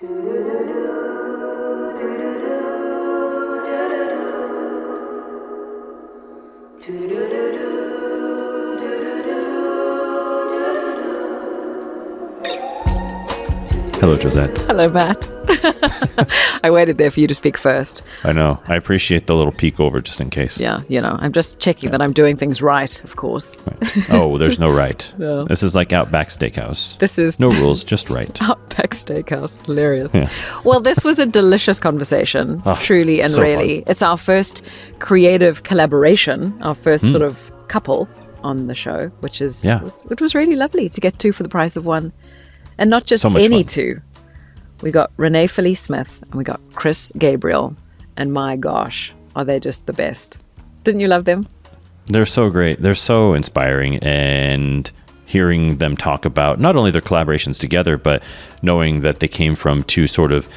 Hello, Josette. Hello, Matt. I waited there for you to speak first. I know. I appreciate the little peek over just in case. Yeah, I'm just checking that I'm doing things right, of course. Right. Oh, there's no right. No. This is like Outback Steakhouse. This is no rules, just right. Outback Steakhouse. Hilarious. Yeah. Well, this was a delicious conversation, truly and so really. fun. It's our first creative collaboration, our first sort of couple on the show, which is it was really lovely to get two for the price of one. And not just any two. We got Renée Felice Smith and we got Chris Gabriel. And my gosh, are they just the best. Didn't you love them? They're so great. They're so inspiring. And hearing them talk about not only their collaborations together, but knowing that they came from two sort of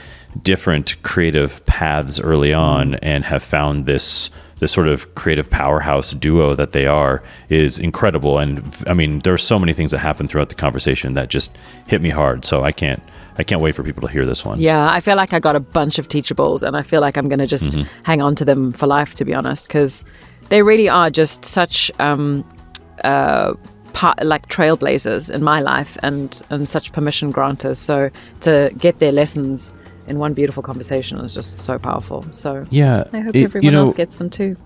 different creative paths early on and have found this sort of creative powerhouse duo that they are is incredible. And I mean, there are so many things that happen throughout the conversation that just hit me hard. So I can't wait for people to hear this one. Yeah, I feel like I got a bunch of teachables and I feel like I'm going to just hang on to them for life, to be honest, because they really are just such like trailblazers in my life and such permission granters. So to get their lessons in one beautiful conversation is just so powerful. So yeah, I hope everyone else gets them too.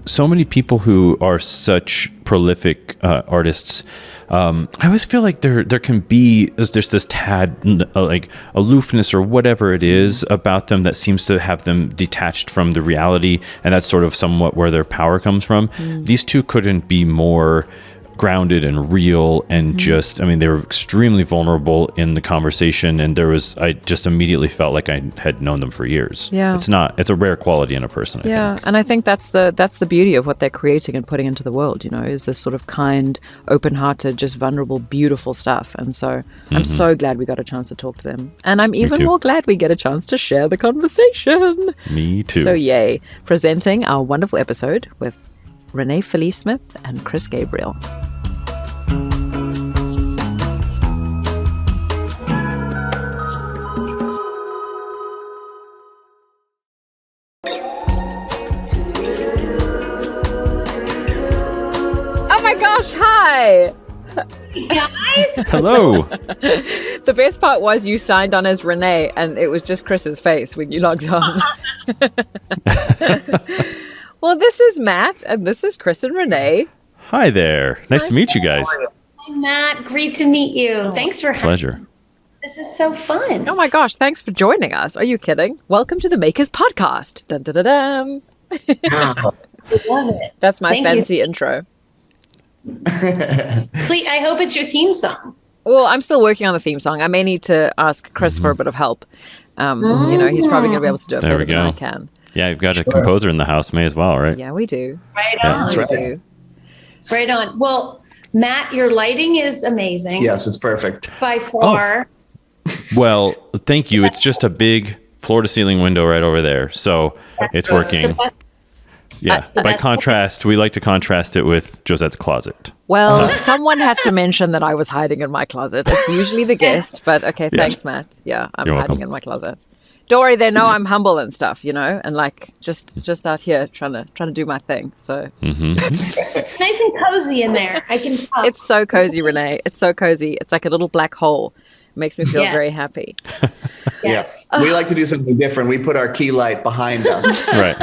So many people who are such prolific artists, I always feel like there's this tad like aloofness or whatever it is about them that seems to have them detached from the reality, and that's sort of somewhat where their power comes from. These two couldn't be more grounded and real and just, I mean, they were extremely vulnerable in the conversation, and I just immediately felt like I had known them for years. Yeah. It's a rare quality in a person, I think. And I think that's the beauty of what they're creating and putting into the world, is this sort of kind, open-hearted, just vulnerable, beautiful stuff. And so I'm so glad we got a chance to talk to them. And I'm even more glad we get a chance to share the conversation. Me too. So yay. Presenting our wonderful episode with Renée Felice Smith and Chris Gabriel. Oh my gosh, hi! Guys! Hello! The best part was you signed on as Renée and it was just Chris's face when you logged on. Well, this is Matt, and this is Chris and Renée. Hi there. Nice to meet you guys. Hi, Matt. Great to meet you. Thanks for having me. Pleasure. This is so fun. Oh my gosh, thanks for joining us. Are you kidding? Welcome to the Makers Podcast. Dun, dun, dun, dun. I love it. That's my Thank fancy intro. Please, I hope it's your theme song. Well, I'm still working on the theme song. I may need to ask Chris for a bit of help. He's probably going to be able to do it better than I can. Yeah, you've got a composer in the house. May as well, right? Yeah, we do. Right on. We do. Right on. Well, Matt, your lighting is amazing. Yes, it's perfect. By far. Well, thank you. It's just a big floor-to-ceiling window right over there, so it's working. Yeah. By contrast, we like to contrast it with Josette's closet. Well, someone had to mention that I was hiding in my closet. It's usually the guest, but okay, thanks, Matt. Yeah, I'm You're hiding welcome. in my closet. Don't worry, they know I'm humble and stuff, and like just out here trying to do my thing. So It's nice and cozy in there. I can tell. it's so cozy, Renée. It's so cozy. It's like a little black hole. It makes me feel very happy. Yes. We like to do something different. We put our key light behind us. Right.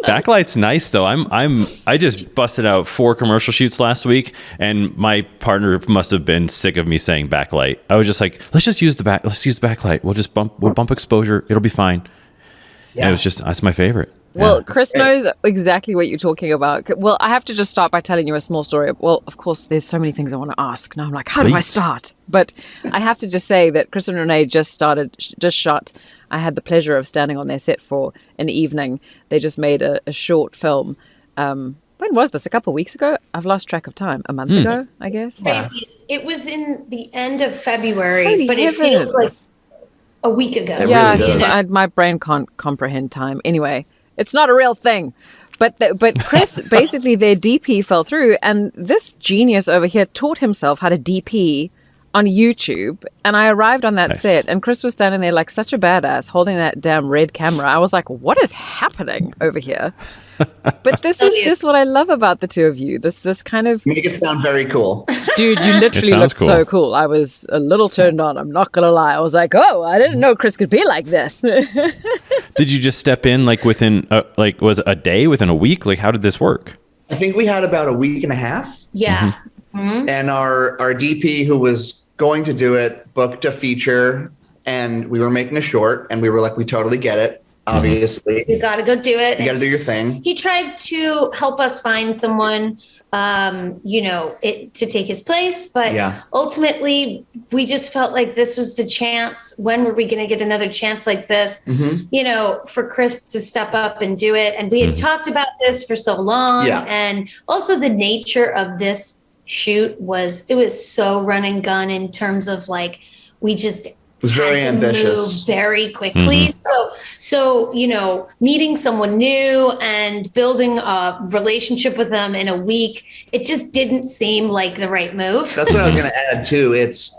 Backlight's nice though. I just busted out 4 commercial shoots last week, and my partner must have been sick of me saying backlight. I was just like, let's use the backlight. We'll bump exposure. It'll be fine. Yeah. And that's my favorite. Well, Chris knows exactly what you're talking about. Well, I have to just start by telling you a small story. Well, of course, there's so many things I want to ask. Now I'm like, how do I start? But I have to just say that Chris and Renée just shot. I had the pleasure of standing on their set for an evening. They just made a short film. When was this? A couple of weeks ago? I've lost track of time. A month ago, I guess. Yeah. It was in the end of February, Holy but heavens. it feels like a week ago. It Yeah, really does. my brain can't comprehend time. Anyway, it's not a real thing. But Chris, basically their DP fell through, and this genius over here taught himself how to DP on YouTube, and I arrived on that Nice. set, and Chris was standing there like such a badass holding that damn red camera. I was like, what is happening over here? But this is just what I love about the two of you. This kind of, Make it sound very cool. dude, you literally sounds looked so cool. cool. I was a little turned on. I'm not going to lie. I was like, oh, I didn't know Chris could be like this. Did you just step in like within was it a day, within a week? Like, how did this work? I think we had about a week and a half. Yeah. And our DP, who was going to do it, booked a feature, and we were making a short, and we were like, we totally get it. Obviously, You got to go do it. you got to do your thing. He tried to help us find someone, to take his place. But Yeah. ultimately, we just felt like this was the chance. When were we going to get another chance like this, for Chris to step up and do it? And we had talked about this for so long. Yeah. And also the nature of this shoot was so run and gun in terms of like, we just It was very had to ambitious. move very quickly. So meeting someone new and building a relationship with them in a week, it just didn't seem like the right move. That's what I was going to add too. It's,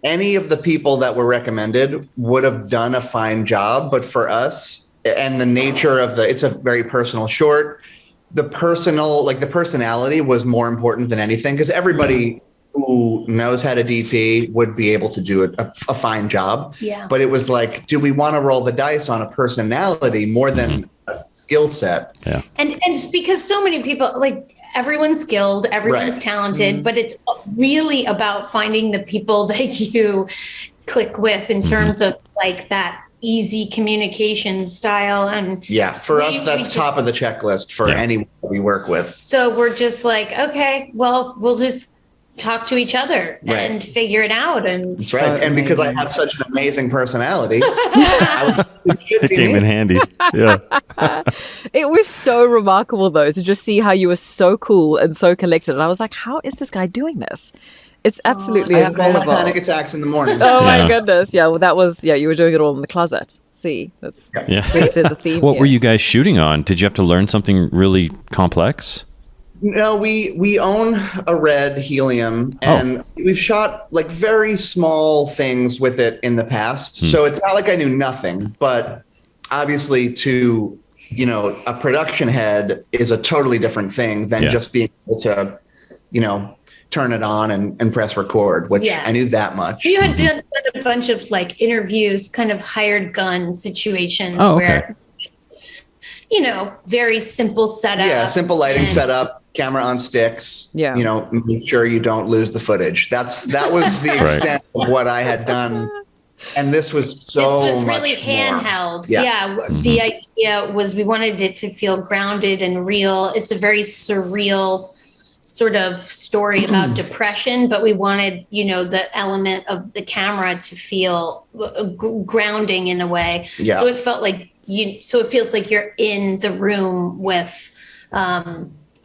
any of the people that were recommended would have done a fine job, but for us and the nature of it's a very personal short, the personality was more important than anything, because everybody who knows how to DP would be able to do a fine job. Yeah. But it was like, do we want to roll the dice on a personality more than a skill set? Yeah. And it's because so many people, like, everyone's skilled, everyone's Right. talented, but it's really about finding the people that you click with in terms of like that easy communication style. And Yeah. For We- us, that's we top of the just- checklist for anyone that we work with. so we're just like, okay, well, we'll just talk to each other Right. and figure it out. And That's right. And because I have such an amazing personality, It came in handy. Yeah. It was so remarkable, though, to just see how you were so cool and so collected. And I was like, how is this guy doing this? It's absolutely I have all my incredible. panic attacks in the morning. Oh my Yeah. goodness. Yeah, well, that was, you were doing it all in the closet. See, that's, Yes. Yeah. there's a theme What here. were you guys shooting on? Did you have to learn something really complex? No, we own a red helium, and we've shot like very small things with it in the past. So it's not like I knew nothing, but obviously to, a production head is a totally different thing than Yeah. just being able to, turn it on and press record, which Yeah. I knew that much. you had done a bunch of like interviews, kind of hired gun situations Oh, okay. where, very simple setup. Yeah, simple lighting and- setup, camera on sticks. Yeah. Make sure you don't lose the footage. That was the extent of what I had done, and this was so This was really much more. handheld. Yeah. Yeah. The idea was we wanted it to feel grounded and real. It's a very surreal sort of story about depression, but we wanted, the element of the camera to feel grounding in a way. Yeah. So it felt like so it feels like you're in the room with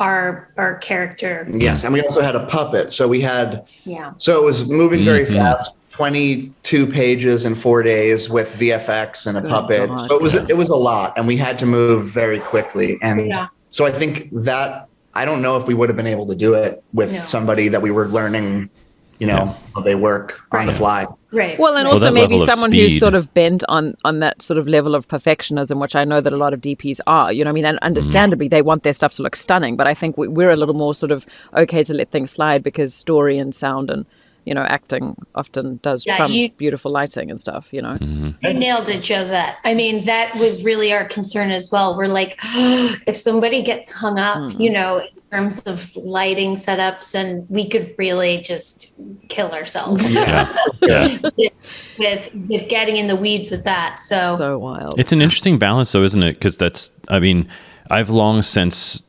our character. Yes, and we also had a puppet. So we had, Yeah. so it was moving very fast. 22 pages in 4 days with VFX and a Good puppet. God. So it was a lot, and we had to move very quickly. And Yeah. so I think that I don't know if we would have been able to do it with No. somebody that we were learning, how they work on the Right. fly. Right. Well, and right. also that maybe level of someone who's speed. sort of bent on that sort of level of perfectionism, which I know that a lot of DPs are. And understandably, they want their stuff to look stunning. But I think we're a little more sort of okay to let things slide because story and sound and acting often does Yeah, trump you- beautiful lighting and stuff. You nailed it, Josette. I mean, that was really our concern as well. We're like, if somebody gets hung up, in terms of lighting setups, and we could really just kill ourselves Yeah. with getting in the weeds with that. So wild. It's an interesting balance, though, isn't it? Because I've long since,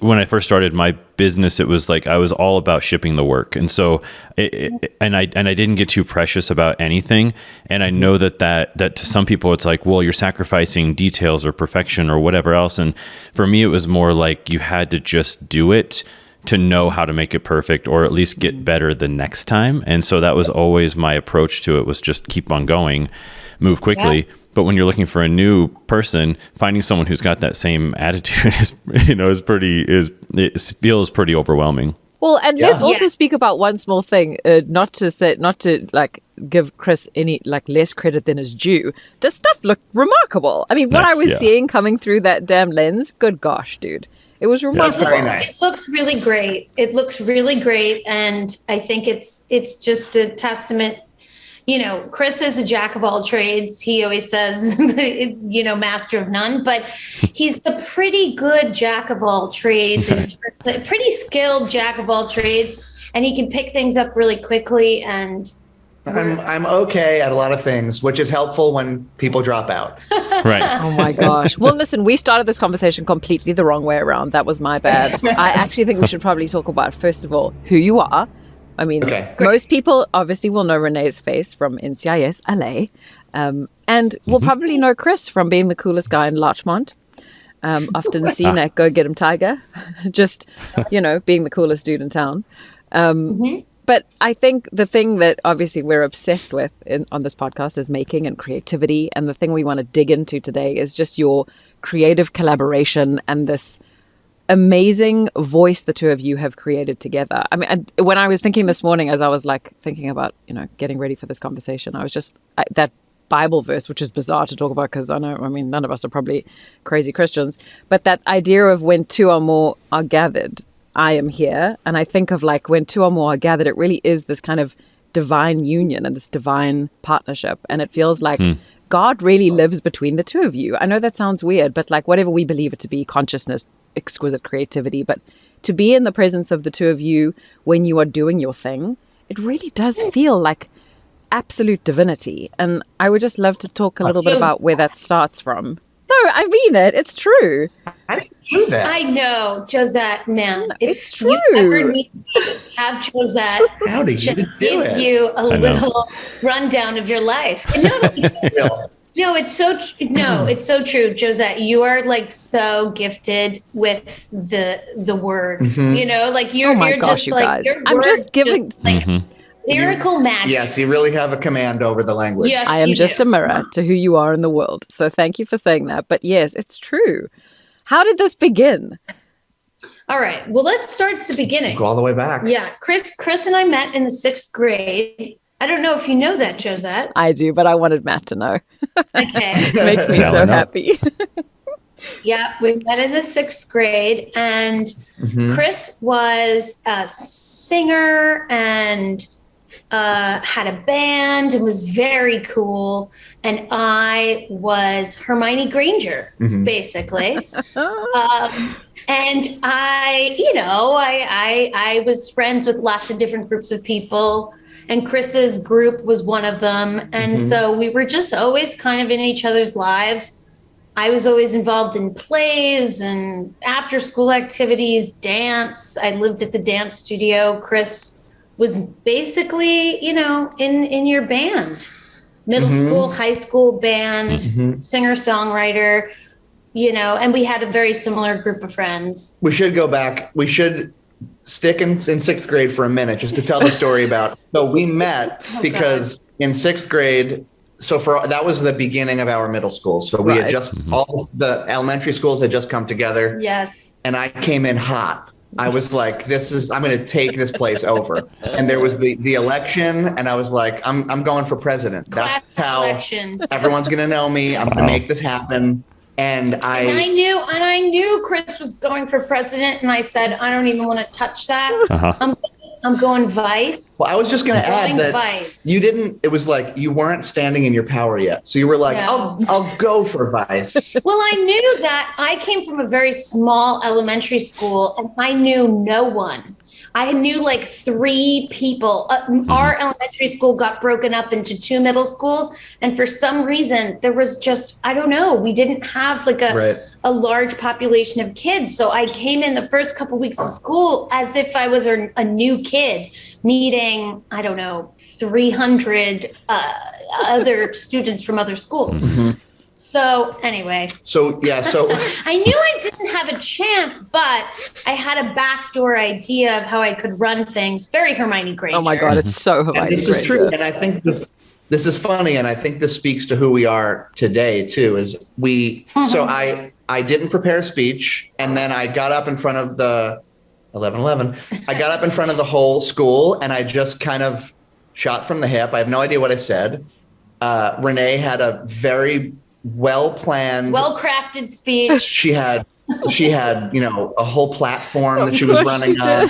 when I first started my business, it was like I was all about shipping the work, and so and I didn't get too precious about anything. And I know that to some people it's like, well, you're sacrificing details or perfection or whatever else. And for me, it was more like you had to just do it to know how to make it perfect, or at least get better the next time. And so that was always my approach to it, was just keep on going, move quickly. Yeah. But when you're looking for a new person, finding someone who's got that same attitude it feels pretty overwhelming. Well, and let's also Yeah. speak about one small thing. Not to like give Chris any like less credit than is due. This stuff looked remarkable. I mean, what Nice, I was yeah. seeing coming through that damn lens, good gosh, dude, it was remarkable. Very nice. It looks really great. It looks really great, and I think it's just a testament. You know, Chris is a jack of all trades. He always says, you know, master of none, but he's a pretty good jack of all trades and pretty skilled jack of all trades, and he can pick things up really quickly. And I'm okay at a lot of things, which is helpful when people drop out. Right. Oh my gosh. Well, listen, we started this conversation completely the wrong way around. That was my bad. I actually think we should probably talk about, first of all, who you are. I mean, most people obviously will know Renee's face from NCIS LA, and will probably know Chris from being the coolest guy in Larchmont. Often seen at Go Get 'em Tiger, just, you know, being the coolest dude in town. But I think the thing that obviously we're obsessed with on this podcast is making and creativity. And the thing we want to dig into today is just your creative collaboration and this amazing voice the two of you have created together. I mean, when I was thinking this morning, as I was like thinking about, you know, getting ready for this conversation, I was just that Bible verse, which is bizarre to talk about because I mean, none of us are probably crazy Christians, but that idea of when two or more are gathered, I am here. And I think of like when two or more are gathered, it really is this kind of divine union and this divine partnership. And it feels like God really lives between the two of you. I know that sounds weird, but like whatever we believe it to be, consciousness, exquisite creativity, but to be in the presence of the two of you when you are doing your thing, it really does feel like absolute divinity. And I would just love to talk a little bit about where that starts from. No, I mean it. It's true. I didn't do that. I know, Josette, man. It's If true. you ever need to just have Josette How did you just do give it? you a I know. little rundown of your life. And no, it's so true, Josette. You are like so gifted with the word. You know, like you're, Oh my you're gosh, just you like guys. your I'm word just giving. like lyrical magic. Yes, you really have a command over the language. Yes, I am you just do. a mirror to who you are in the world. So thank you for saying that. But yes, it's true. How did this begin? All right. Well, let's start at the beginning. Go all the way back. Yeah, Chris and I met in the 6th grade. I don't know if you know that, Josette. I do, but I wanted Matt to know. Okay. It makes me Now I so know. happy. Yeah, we met in the 6th grade, and Chris was a singer and had a band and was very cool. And I was Hermione Granger, basically. And I was friends with lots of different groups of people. And Chris's group was one of them. And so we were just always kind of in each other's lives. I was always involved in plays and after school activities, dance. I lived at the dance studio. Chris was basically, you know, in your band, middle school, high school band, singer-songwriter, you know, and we had a very similar group of friends. We should go back. We should stick in 6th grade for a minute just to tell the story about. So we met because in 6th grade, that was the beginning of our middle school. So we had just, all the elementary schools had just come together. Yes. And I came in hot. I was like, I'm going to take this place over. And there was the election, and I was like, I'm going for president. That's how elections. everyone's going to know me. I'm going to make this happen. And I knew Chris was going for president, and I said, I don't even want to touch that. I'm going vice. Well, I was just going to add that vice. you didn't. It was like you weren't standing in your power yet, so you were like, No. I'll go for vice. Well, I knew that. I came from a very small elementary school, and I knew no one. I knew like 3 people. Our elementary school got broken up into 2 middle schools. And for some reason, there was just, I don't know, we didn't have like a large population of kids. So I came in the first couple weeks of school as if I was a new kid, meeting, I don't know, 300 other students from other schools. So anyway. So I knew I didn't have a chance, but I had a backdoor idea of how I could run things. Very Hermione Granger. Oh my God, it's so Hermione this is Granger. true. And I think this is funny. And I think this speaks to who we are today too, is so I didn't prepare a speech. And then I got up in front of 11. I got up in front of the whole school and I just kind of shot from the hip. I have no idea what I said. Renee had a very well-planned, well-crafted speech. She had, a whole platform that she was running on.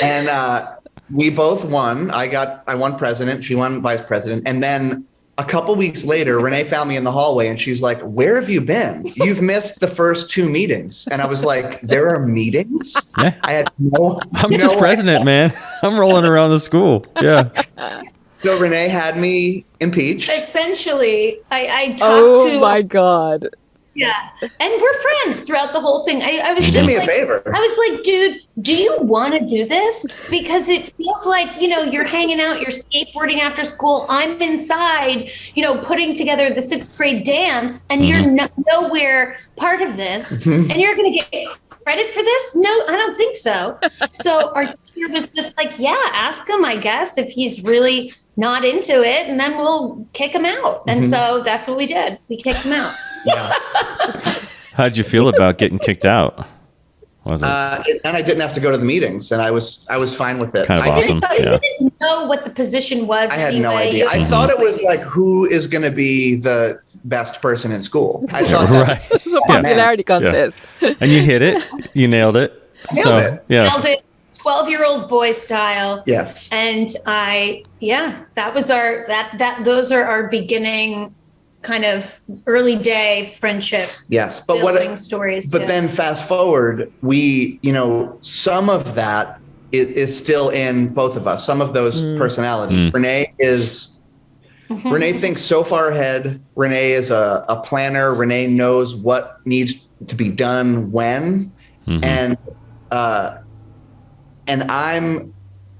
And we both won. I won president. She won vice president. And then a couple weeks later, Renee found me in the hallway and she's like, "Where have you been? You've missed the first 2 meetings." And I was like, "There are meetings?" Yeah. I had no. I'm just president, man. I'm rolling around the school. Yeah. So Renee had me impeached. Essentially, I talked to. Oh my God. Yeah. And we're friends throughout the whole thing. I was Do just me a like, favor. I was like, dude, do you want to do this? Because it feels like, you're hanging out, you're skateboarding after school. I'm inside, putting together the 6th grade dance, and you're nowhere part of this. And you're going to get credit for this? No, I don't think so. So our teacher was just like, yeah, ask him, I guess, if he's really not into it, and then we'll kick him out. And so that's what we did. We kicked him out. Yeah. How'd you feel about getting kicked out? Was it And I didn't have to go to the meetings, and I was fine with it. kind of I awesome? I didn't know what the position was. I had no idea. I thought it was like, who is going to be the best person in school? I thought Right. It's a popularity contest. And you hit it. You nailed it. Nailed it. Yeah. Nailed it, 12-year-old boy style. Yes. And that was those are our beginning kind of early day friendship. Yes. But building stories. But then fast forward, we, some of that is still in both of us. Some of those personalities. Renee thinks so far ahead. Renee is a planner. Renee knows what needs to be done when. And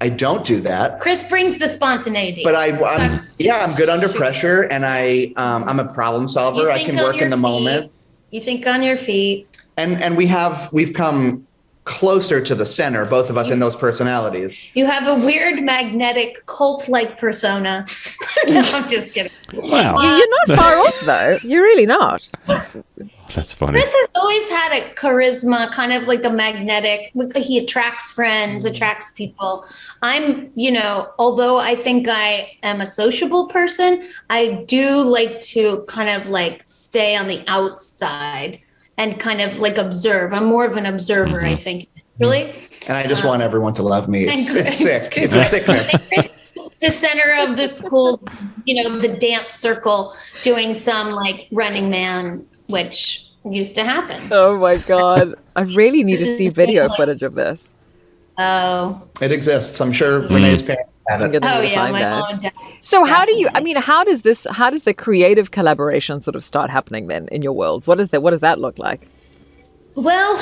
I don't do that. Chris brings the spontaneity. But I'm good under pressure, and I'm a problem solver. I can work in the moment. You think on your feet. And we've come closer to the center, both of us, in those personalities. You have a weird magnetic cult-like persona. No, I'm just kidding. Wow. You're not far off, though. You're really not. That's funny. Chris has always had a charisma, kind of like a magnetic. He attracts friends, attracts people. I'm, although I think I am a sociable person, I do like to kind of like stay on the outside and kind of like observe. I'm more of an observer, I think. Really? And I just want everyone to love me. It's sick. It's a sickness. The center of the school, the dance circle, doing some like Running Man, which used to happen. Oh my God. I really need to see video footage of this. Oh. It exists. I'm sure Renee's parents have I'm it. gonna Oh need to yeah, find my that. mom and dad. So how does the creative collaboration sort of start happening then in your world? What does that look like? Well,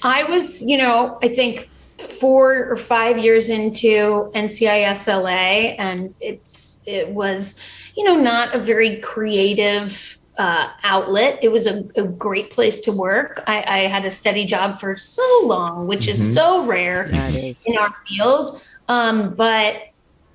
I was, I think 4 or 5 years into NCISLA, and it was, not a very creative outlet. It was a great place to work. I had a steady job for so long, which is so rare in our field. But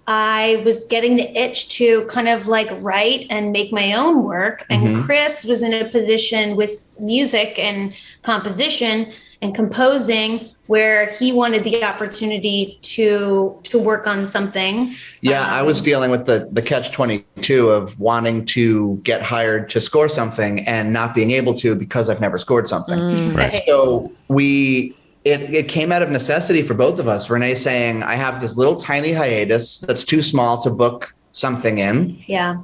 I was getting the itch to kind of like write and make my own work. And Chris was in a position with music and composition and composing where he wanted the opportunity to work on something. Yeah, I was dealing with the catch-22 of wanting to get hired to score something and not being able to because I've never scored something. Right. So it came out of necessity for both of us. Renee saying, I have this little tiny hiatus that's too small to book something in. Yeah.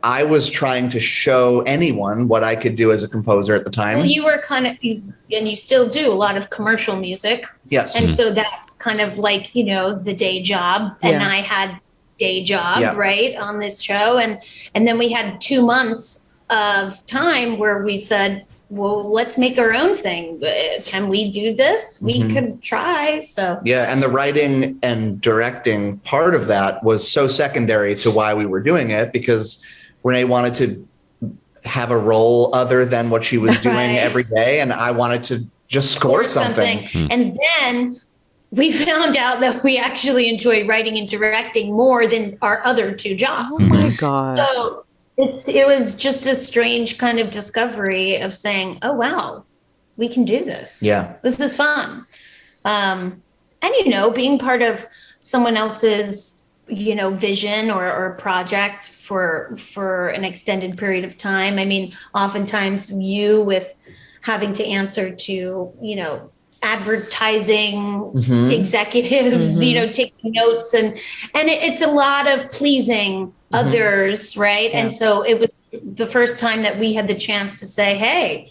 I was trying to show anyone what I could do as a composer at the time. Well, you were and you still do a lot of commercial music. Yes. And so that's kind of like, the day job. And Yeah. I had day job, right, on this show. And then we had 2 months of time where we said, well, let's make our own thing. Can we do this? We could try. So yeah, and the writing and directing part of that was so secondary to why we were doing it, because Renee wanted to have a role other than what she was doing every day, and I wanted to just score something. And then we found out that we actually enjoy writing and directing more than our other 2 jobs. Oh my God. So it was just a strange kind of discovery of saying, oh, wow, we can do this. Yeah. This is fun. And, being part of someone else's, vision or project for an extended period of time. I mean, oftentimes you with having to answer to, advertising executives, taking notes and it's a lot of pleasing others, right? Yeah. And so it was the first time that we had the chance to say, hey,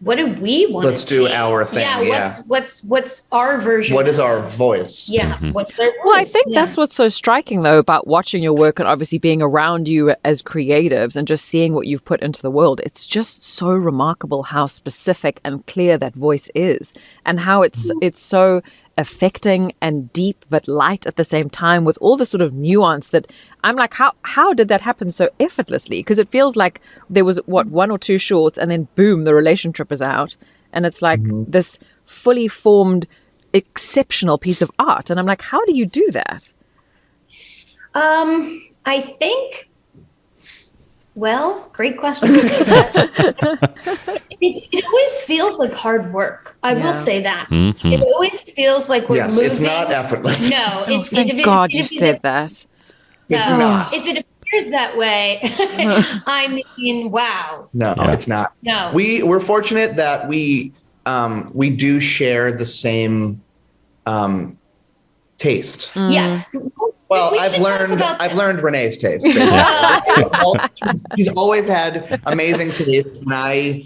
what do we want Let's to see? do our thing. Yeah. What's our version? What is our voice? Yeah. What's their voice? Well, I think that's what's so striking, though, about watching your work and obviously being around you as creatives and just seeing what you've put into the world. It's just so remarkable how specific and clear that voice is and how it's so affecting and deep but light at the same time with all the sort of nuance that I'm like, how did that happen so effortlessly? Because it feels like there was, one or two shorts and then boom, the relationship is out. And it's like this fully formed, exceptional piece of art. And I'm like, how do you do that? I think, well, great question. It always feels like hard work. I will say that. Mm-hmm. It always feels like we're moving. It's not effortless. No. Thank God you said that. It's not. If it appears that way, I mean, wow. No, it's not. No. We're fortunate that we do share the same taste. Yeah. Well, I've learned Renee's taste. She's always had amazing taste, and I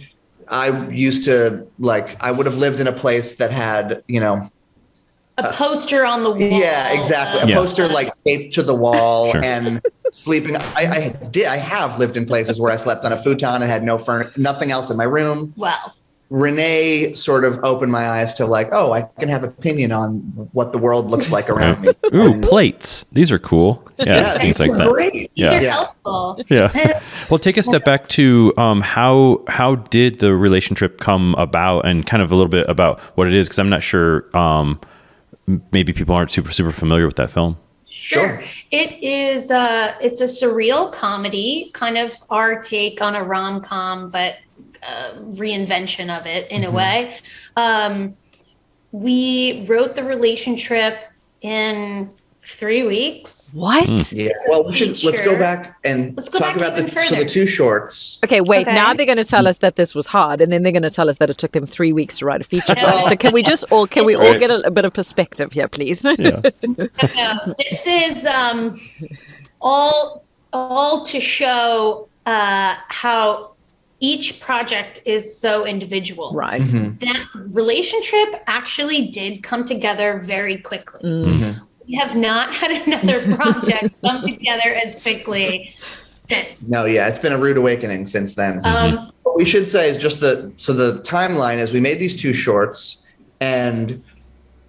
used to I would have lived in a place that had, a poster on the wall. Yeah, exactly. A poster taped to the wall and sleeping. I have lived in places where I slept on a futon and had nothing else in my room. Wow. Renee sort of opened my eyes to I can have opinion on what the world looks like around me. Ooh, plates. These are cool. Yeah, things like that. Great. These are helpful. Yeah. Well, take a step back to how did the relationship come about, and kind of a little bit about what it is, because I'm not sure. Maybe people aren't super familiar with that film. Sure. It is. It's a surreal comedy, kind of our take on a rom-com, but reinvention of it in a way. We wrote the relationship in 3 weeks. What? Yeah. Well, let's go back and talk about the two shorts. Okay, wait. Okay. Now they're going to tell us that this was hard, and then they're going to tell us that it took them 3 weeks to write a feature. So can we all get a bit of perspective here, please? Yeah. This is all to show how each project is so individual. Right. Mm-hmm. That relationship actually did come together very quickly. Mm-hmm. We have not had another project come together as quickly since. No, it's been a rude awakening since then. What we should say is just the timeline is we made these two shorts and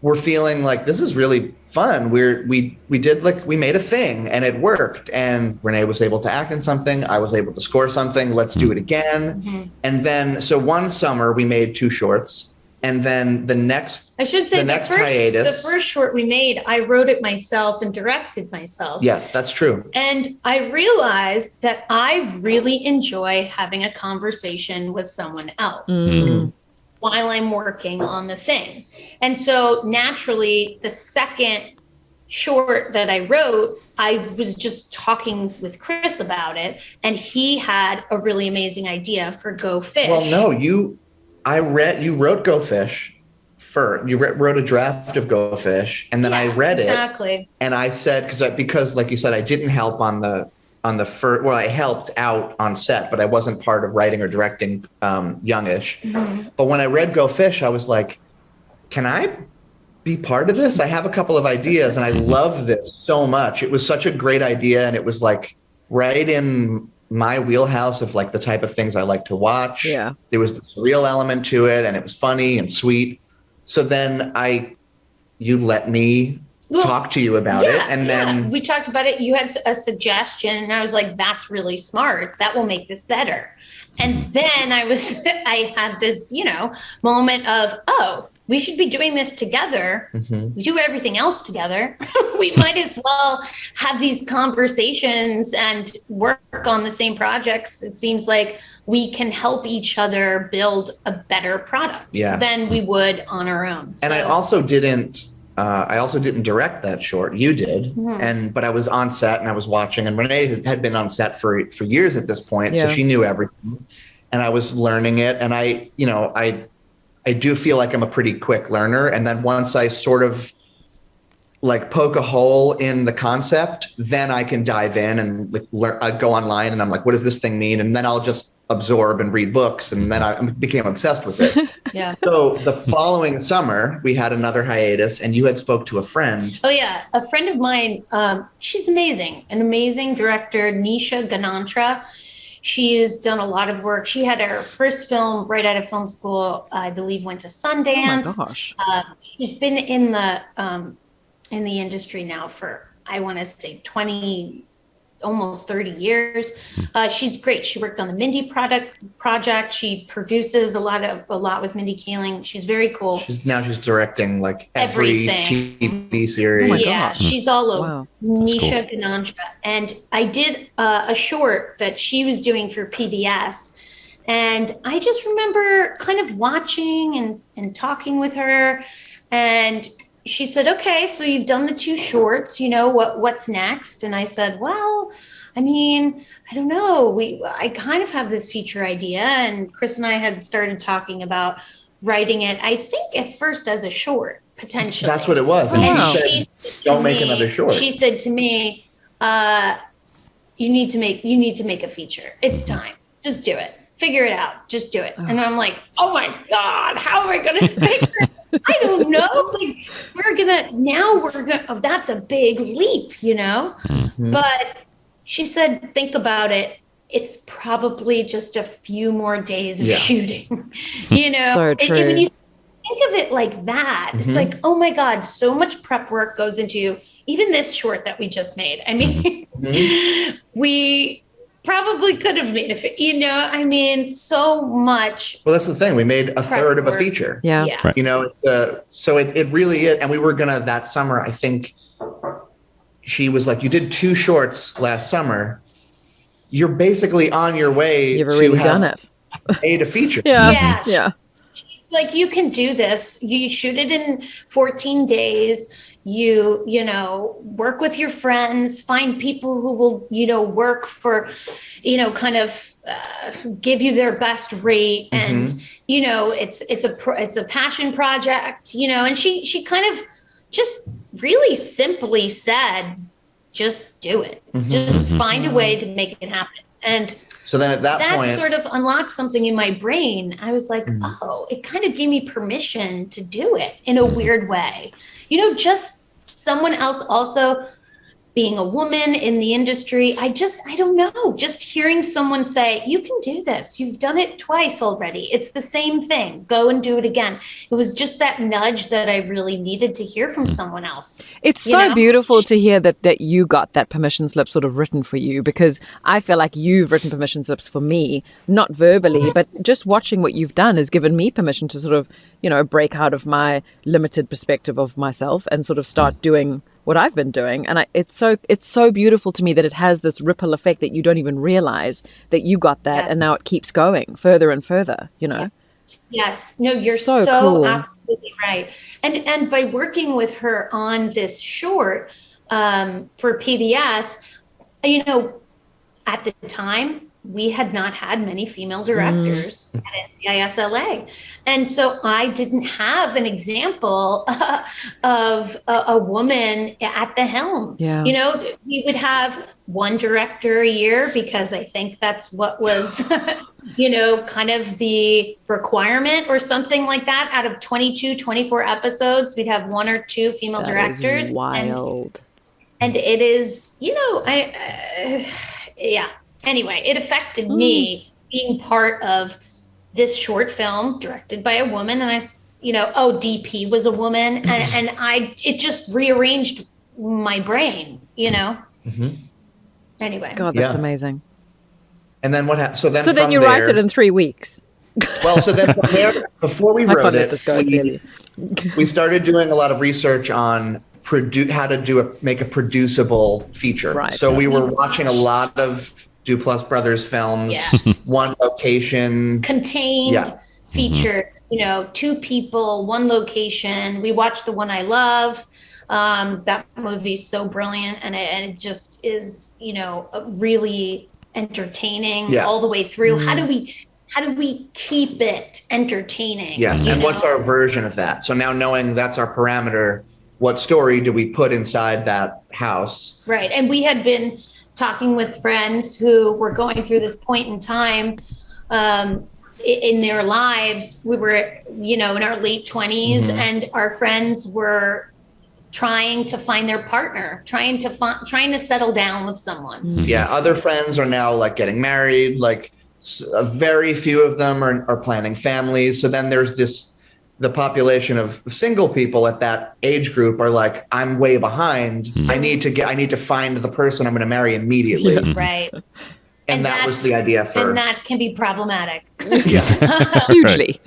we're feeling like this is really fun. We made a thing and it worked, and Renee was able to act in something. I was able to score something. Let's do it again. Mm-hmm. And then, so one summer we made two shorts, and then the next hiatus. The first short we made, I wrote it myself and directed myself. Yes, that's true. And I realized that I really enjoy having a conversation with someone else. Mm-hmm. While I'm working on the thing. And so naturally, the second short that I wrote, I was just talking with Chris about it, and he had a really amazing idea for Go Fish. Well, no, you wrote Go Fish first. You wrote a draft of Go Fish, and then I read it. And I said, because like you said, I didn't help on the first, I helped out on set, but I wasn't part of writing or directing Youngish. Mm-hmm. But when I read Go Fish, I was like, can I be part of this? I have a couple of ideas and I love this so much. It was such a great idea. And it was right in my wheelhouse of the type of things I like to watch. Yeah. There was this real element to it and it was funny and sweet. So then you let me talk to you about it, and then we talked about it. You had a suggestion and I was like, that's really smart, that will make this better. And then I had this moment of, we should be doing this together. Mm-hmm. We do everything else together. We might as well have these conversations and work on the same projects. It seems like we can help each other build a better product than we would on our own. And I also didn't direct that short. You did. But I was on set and I was watching, and Renee had been on set for years at this point. So she knew everything, and I was learning it. And I do feel like I'm a pretty quick learner. And then once I sort of like poke a hole in the concept, then I can dive in and learn. I go online and I'm like, what does this thing mean? And then I'll just absorb and read books. And then I became obsessed with it. So the following summer, we had another hiatus, and you had spoke to a friend. Oh, yeah. A friend of mine, she's amazing. An amazing director, Nisha Ganantra. She's done a lot of work. She had her first film right out of film school, I believe, went to Sundance. Oh my gosh. She's been in the industry now for, I want to say, almost 30 years. She's great. She worked on the Mindy project. She produces a lot with Mindy Kaling. She's very cool. She's directing like every TV series. Oh yeah, she's all over. Wow. Nisha Ganantra. And I did a short that she was doing for PBS. And I just remember kind of watching and talking with her. And she said, okay, so you've done the 2 shorts, what's next? And I said, well, I mean, I don't know. I kind of have this feature idea, and Chris and I had started talking about writing it, I think at first as a short, potentially. That's what it was. And she said, don't make another short. She said to me, you need to make a feature. It's time. Just do it. Figure it out. Just do it. And I'm like, oh my God, how am I going to figure it? I don't know. Like, that's a big leap, But she said, think about it. It's probably just a few more days of shooting, So true. And when you think of it like that, it's like, oh my God, so much prep work goes into even this short that we just made. I mean, we probably could have made so much. Well, that's the thing. We made a third of a feature. Yeah. Right. So it really is. And we were that summer, I think she was like, you did 2 shorts last summer. You're basically on your way. You've already done it. Made a feature. Yeah. It's like, you can do this. You shoot it in 14 days. You work with your friends, find people who will, work for, kind of give you their best rate. And, it's a passion project, and she kind of just really simply said, just do it. Just find a way to make it happen. And so then at that point, sort of unlocked something in my brain. I was like, oh, it kind of gave me permission to do it in a weird way. Just someone else also being a woman in the industry. I don't know, just hearing someone say, you can do this. You've done it twice already. It's the same thing. Go and do it again. It was just that nudge that I really needed to hear from someone else. It's so beautiful to hear that you got that permission slip sort of written for you, because I feel like you've written permission slips for me, not verbally, but just watching what you've done has given me permission to sort of, break out of my limited perspective of myself and sort of start doing what I've been doing. And it's so beautiful to me that it has this ripple effect that you don't even realize that you got that. And now it keeps going further and further, Yes. No, you're so cool. Absolutely right. And by working with her on this short for PBS, at the time, we had not had many female directors at NCISLA. And so I didn't have an example of a woman at the helm. Yeah. We would have one director a year, because I think that's what was, kind of the requirement or something like that. Out of 22, 24 episodes, we'd have 1 or 2 female directors. Is wild. And it is, Anyway, it affected me being part of this short film directed by a woman. And DP was a woman. And it just rearranged my brain, Anyway. God, that's amazing. And then what happened? So then you write it in 3 weeks. Well, so then from there, before we I can't wrote let it, this go, clearly. we started doing a lot of research on how to make a producible feature. Right. So we were watching a lot of Duplass Brothers films, Yes. one location. Contained Yeah. features, 2 people, 1 location. We watched The One I Love. That movie's so brilliant, and it just is, really entertaining all the way through. How do we keep it entertaining? Yes. And what's our version of that? So now knowing that's our parameter, what story do we put inside that house? Right. And we had been talking with friends who were going through this point in time in their lives. We were, in our late 20s, and our friends were trying to find their partner, trying to settle down with someone. Yeah. Other friends are now like getting married, like very few of them are planning families. So then there's the population of single people at that age group are like, I'm way behind. I need to find the person I'm going to marry immediately. Right. And that was the idea and that can be problematic. Hugely.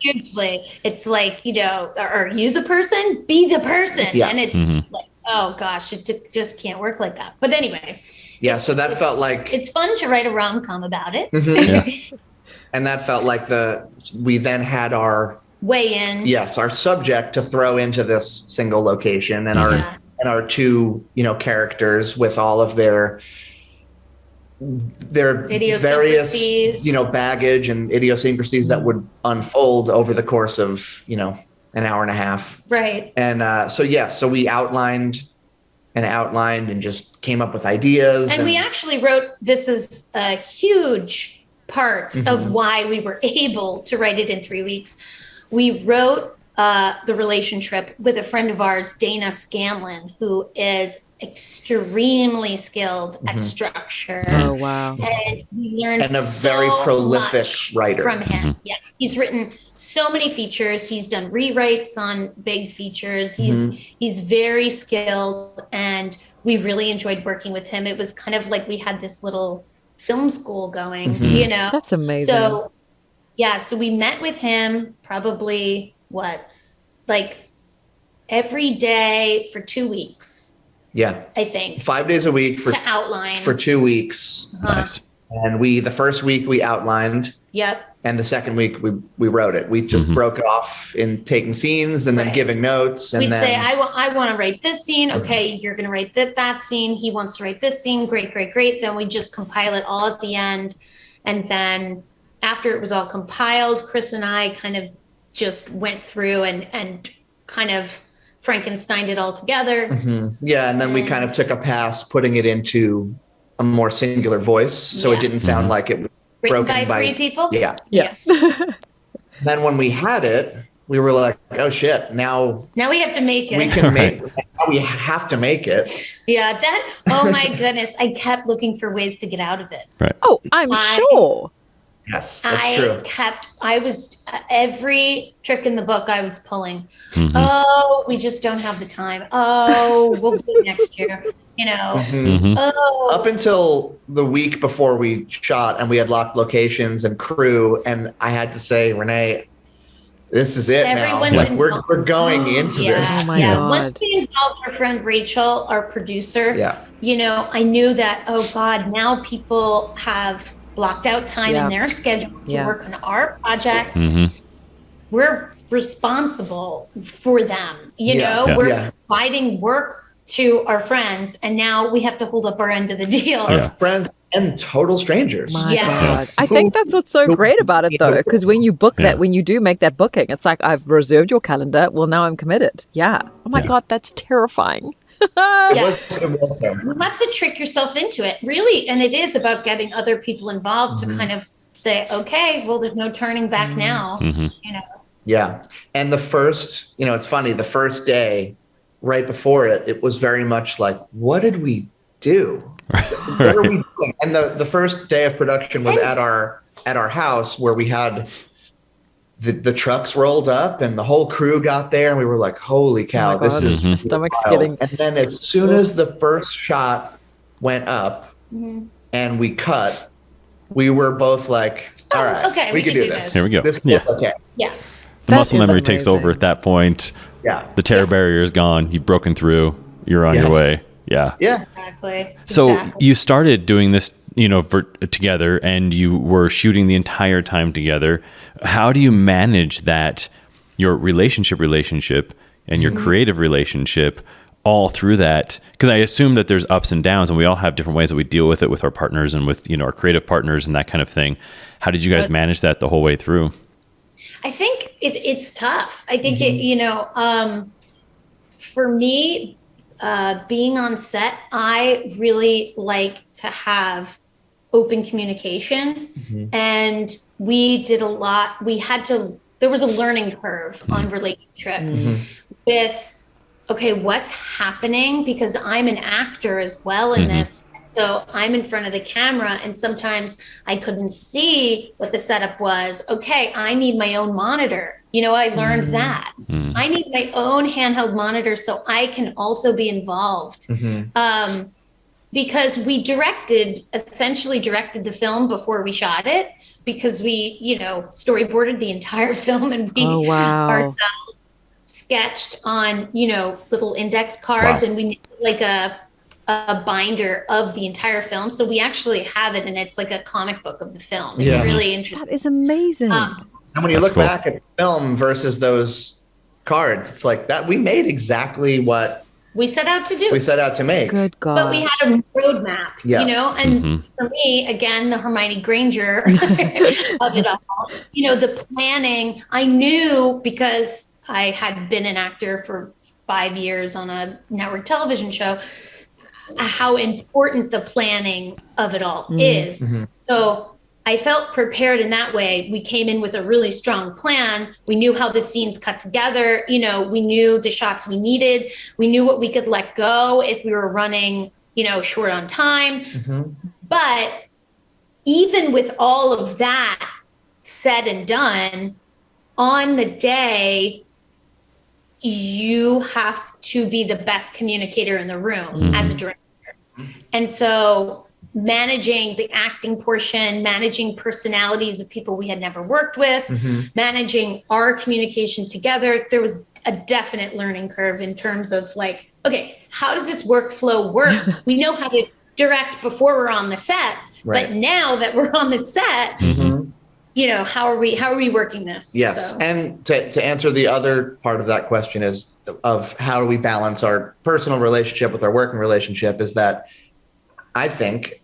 Hugely. It's like, are you the person? Be the person. Yeah. And it's like, oh gosh, it just can't work like that. But anyway. Yeah. So that felt like it's fun to write a rom-com about it. And that felt like we then had our way in. Yes, our subject to throw into this single location, and our 2, characters with all of their various, baggage and idiosyncrasies that would unfold over the course of, an hour and a half. Right. And so we outlined and just came up with ideas. And we actually wrote, this is a huge part of why we were able to write it in 3 weeks. We wrote the RELATIONTRIP with a friend of ours, Dana Scanlon, who is extremely skilled at structure. Oh, wow. And we learned and a very prolific writer from him. Yeah. He's written so many features. He's done rewrites on big features. He's very skilled, and we really enjoyed working with him. It was kind of like we had this little film school going, That's amazing. So we met with him probably every day for 2 weeks. Yeah. I think 5 days a week to outline for 2 weeks. Nice. And the first week we outlined. Yep. And the second week we wrote it. We just broke off in taking scenes and then giving notes. And we'd say, I want to write this scene. Okay, you're going to write that scene. He wants to write this scene. Great. Then we just compile it all at the end. And then after it was all compiled, Chris and I kind of just went through and kind of Frankensteined it all together. Yeah, and then we kind of took a pass putting it into a more singular voice. So it didn't sound like it was written broken by 3 people. Yeah. Then when we had it, we were like, oh shit, now we have to make it. We can make now we have to make it. Yeah, oh my goodness. I kept looking for ways to get out of it. Right. Oh, I'm sure. Yes, that's true. I was every trick in the book I was pulling. Oh, we just don't have the time. Oh, we'll do it next year. Oh. Up until the week before we shot and we had locked locations and crew, and I had to say, Renee, this is it now. Like, we're going into this. Oh my God. Once we involved our friend Rachel, our producer, I knew that, oh God, now people have blocked out time in their schedule to work on our project. We're responsible for them. We're providing work to our friends, and now we have to hold up our end of the deal. Our friends and total strangers. My God. I think that's what's so great about it, though, because when you book that, when you do make that booking, it's like, I've reserved your calendar. Well, now I'm committed. Yeah. Oh my God, that's terrifying. It was you have to trick yourself into it, really. And it is about getting other people involved to kind of say, okay, well, there's no turning back now. Yeah. And the first, it's funny, the first day right before it was very much like, what did we do? What are we doing? And the first day of production was at our house, where we had the trucks rolled up and the whole crew got there, and we were like, holy cow, this is my stomach's wild. getting. And then as soon as the first shot went up and we cut, we were both like, All right. Okay, We can do this. Here we go. This Yeah. okay. Yeah. The That muscle is memory takes amazing. over at that point. Yeah. The terror barrier is gone. You've broken through. You're on Yes. your way. Yeah. Yeah. Exactly. So Exactly. you started doing this, together, and you were shooting the entire time together. How do you manage that, your relationship, and your creative relationship all through that? Because I assume that there's ups and downs, and we all have different ways that we deal with it with our partners and with, our creative partners and that kind of thing. How did you guys manage that the whole way through? I think it's tough. I think for me, being on set, I really like to have open communication, and we did a lot. There was a learning curve on relationship with, okay, what's happening? Because I'm an actor as well in this. So I'm in front of the camera, and sometimes I couldn't see what the setup was. Okay, I need my own monitor. I learned that. I need my own handheld monitor so I can also be involved. Because we essentially directed the film before we shot it, because we, storyboarded the entire film, and we ourselves sketched on, little index cards, and we made like a binder of the entire film. So we actually have it, and it's like a comic book of the film. It's really interesting. That is amazing. And when you look back at the film versus those cards, it's like that we made exactly what we set out to do. we set out to make. Good God. But we had a roadmap, and for me, again, the Hermione Granger of it all, the planning, I knew, because I had been an actor for 5 years on a network television show, how important the planning of it all is. So I felt prepared in that way. We came in with a really strong plan. We knew how the scenes cut together. We knew the shots we needed. We knew what we could let go if we were running, short on time. But even with all of that said and done, on the day, you have to be the best communicator in the room as a director. And so managing the acting portion, managing personalities of people we had never worked with, managing our communication together, there was a definite learning curve in terms of like, okay, how does this workflow work? We know how to direct before we're on the set, but now that we're on the set, how are we working this? Yes. So. And to answer the other part of that question is of how do we balance our personal relationship with our working relationship, is that I think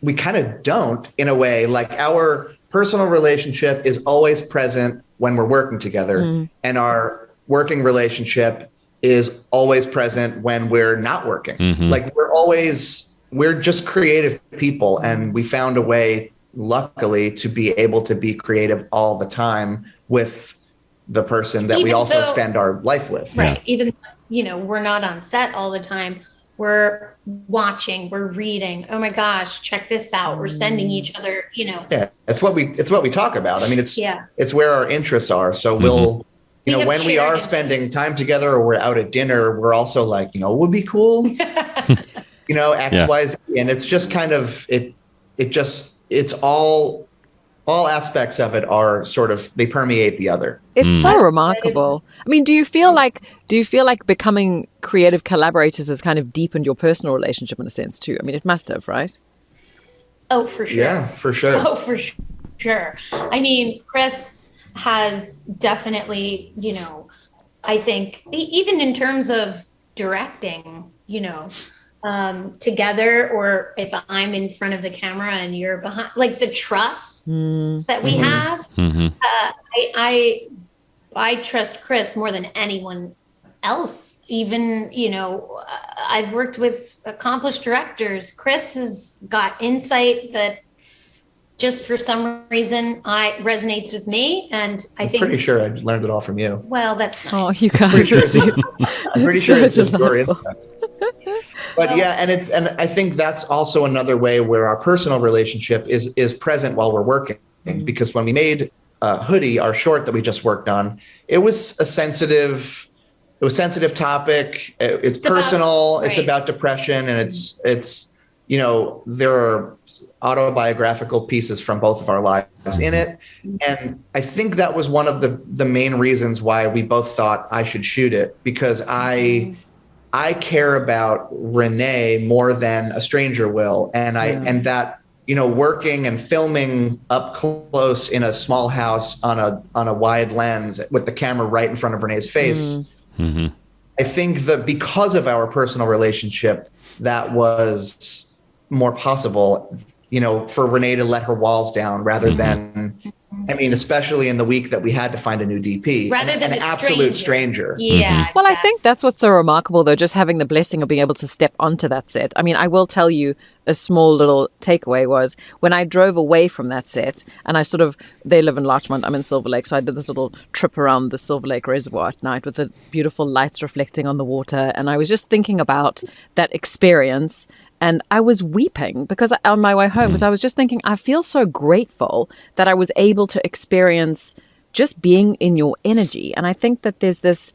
we kind of don't, in a way. Like, our personal relationship is always present when we're working together, and our working relationship is always present when we're not working. Like, we're just creative people, and we found a way, luckily, to be able to be creative all the time with the person that we also spend our life with. Right. Even, we're not on set all the time. We're watching, we're reading. Oh my gosh, check this out. We're sending each other, Yeah, it's what we talk about. I mean, it's where our interests are. So we'll, when we are spending time together or we're out at dinner, we're also like, it would be cool, X, Y, Z. And it's just kind of, it's all aspects of it are sort of, they permeate the other. It's so remarkable. I mean, do you feel like becoming creative collaborators has kind of deepened your personal relationship in a sense too? I mean, it must have, right? Oh, for sure. Yeah, for sure. Oh, for sure. I mean, Chris has definitely, I think even in terms of directing, together, or if I'm in front of the camera and you're behind, like the trust that we have. I trust Chris more than anyone else. Even, I've worked with accomplished directors. Chris has got insight that just for some reason resonates with me. And I think, pretty sure I learned it all from you. Well, that's nice. Oh, you guys I'm pretty sure it's just your delightful. insight. But yeah, and I think that's also another way where our personal relationship is present while we're working. Because when we made Hoodie, our short that we just worked on, it was a sensitive topic. It's personal. It's about depression, and it's there are autobiographical pieces from both of our lives in it. And I think that was one of the main reasons why we both thought I should shoot it, because I care about Renee more than a stranger will. And and that, working and filming up close in a small house on a wide lens with the camera right in front of Renee's face, I think that because of our personal relationship, that was more possible, for Renee to let her walls down rather than, especially in the week that we had to find a new DP. Rather than an absolute stranger. Yeah. Well, I think that's what's so remarkable, though, just having the blessing of being able to step onto that set. I will tell you a small little takeaway was when I drove away from that set, and they live in Larchmont, I'm in Silver Lake, so I did this little trip around the Silver Lake Reservoir at night with the beautiful lights reflecting on the water, and I was just thinking about that experience. And I was weeping because on my way home, because I was just thinking, I feel so grateful that I was able to experience just being in your energy. And I think that there's this,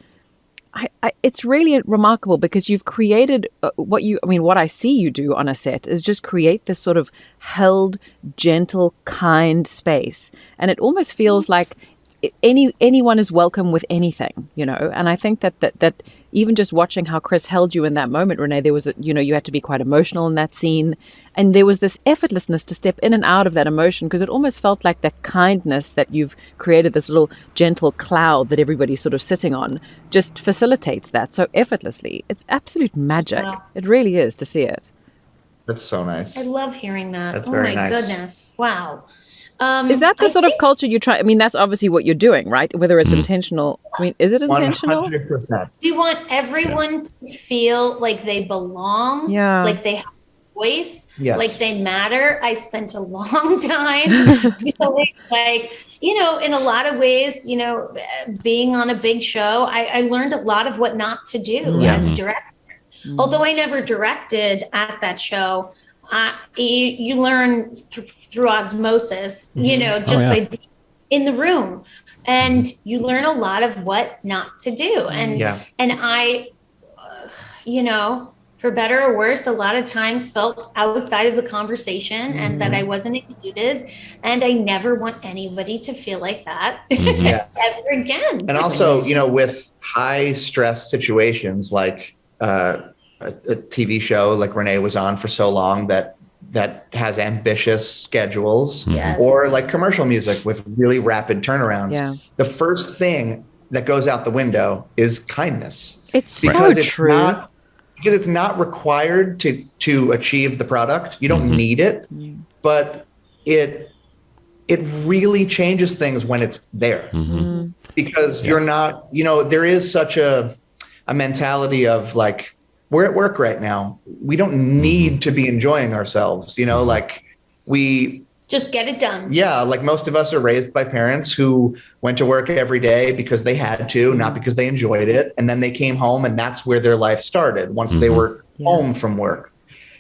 it's really remarkable because you've created what I see you do on a set is just create this sort of held, gentle, kind space. And it almost feels like anyone is welcome with anything, and I think that even just watching how Chris held you in that moment, Renee, there was you had to be quite emotional in that scene, and there was this effortlessness to step in and out of that emotion, because it almost felt like that kindness that you've created, this little gentle cloud that everybody's sort of sitting on, just facilitates that so effortlessly. It's absolute magic. Wow. It really is to see it. That's so nice. I love hearing that. That's very nice. Oh my goodness. Wow. Is that the sort of culture you try? That's obviously what you're doing, right? Whether it's intentional. Is it intentional? 100%. We want everyone to feel like they belong, like they have a voice, like they matter. I spent a long time feeling like, in a lot of ways, being on a big show, I learned a lot of what not to do as a director. Although I never directed at that show, you learn through osmosis, by being in the room, and you learn a lot of what not to do. And I, for better or worse, a lot of times felt outside of the conversation and that I wasn't included. And I never want anybody to feel like that ever again. And also, with high stress situations like a TV show like Renee was on for so long that has ambitious schedules, or like commercial music with really rapid turnarounds. The first thing that goes out the window is kindness. It's so true. Because it's not required to achieve the product. You don't need it, but it really changes things when it's there. Because you're not, there is such a mentality of like, we're at work right now. We don't need to be enjoying ourselves, like we just get it done. Yeah. Like most of us are raised by parents who went to work every day because they had to, not because they enjoyed it. And then they came home and that's where their life started once they were home from work.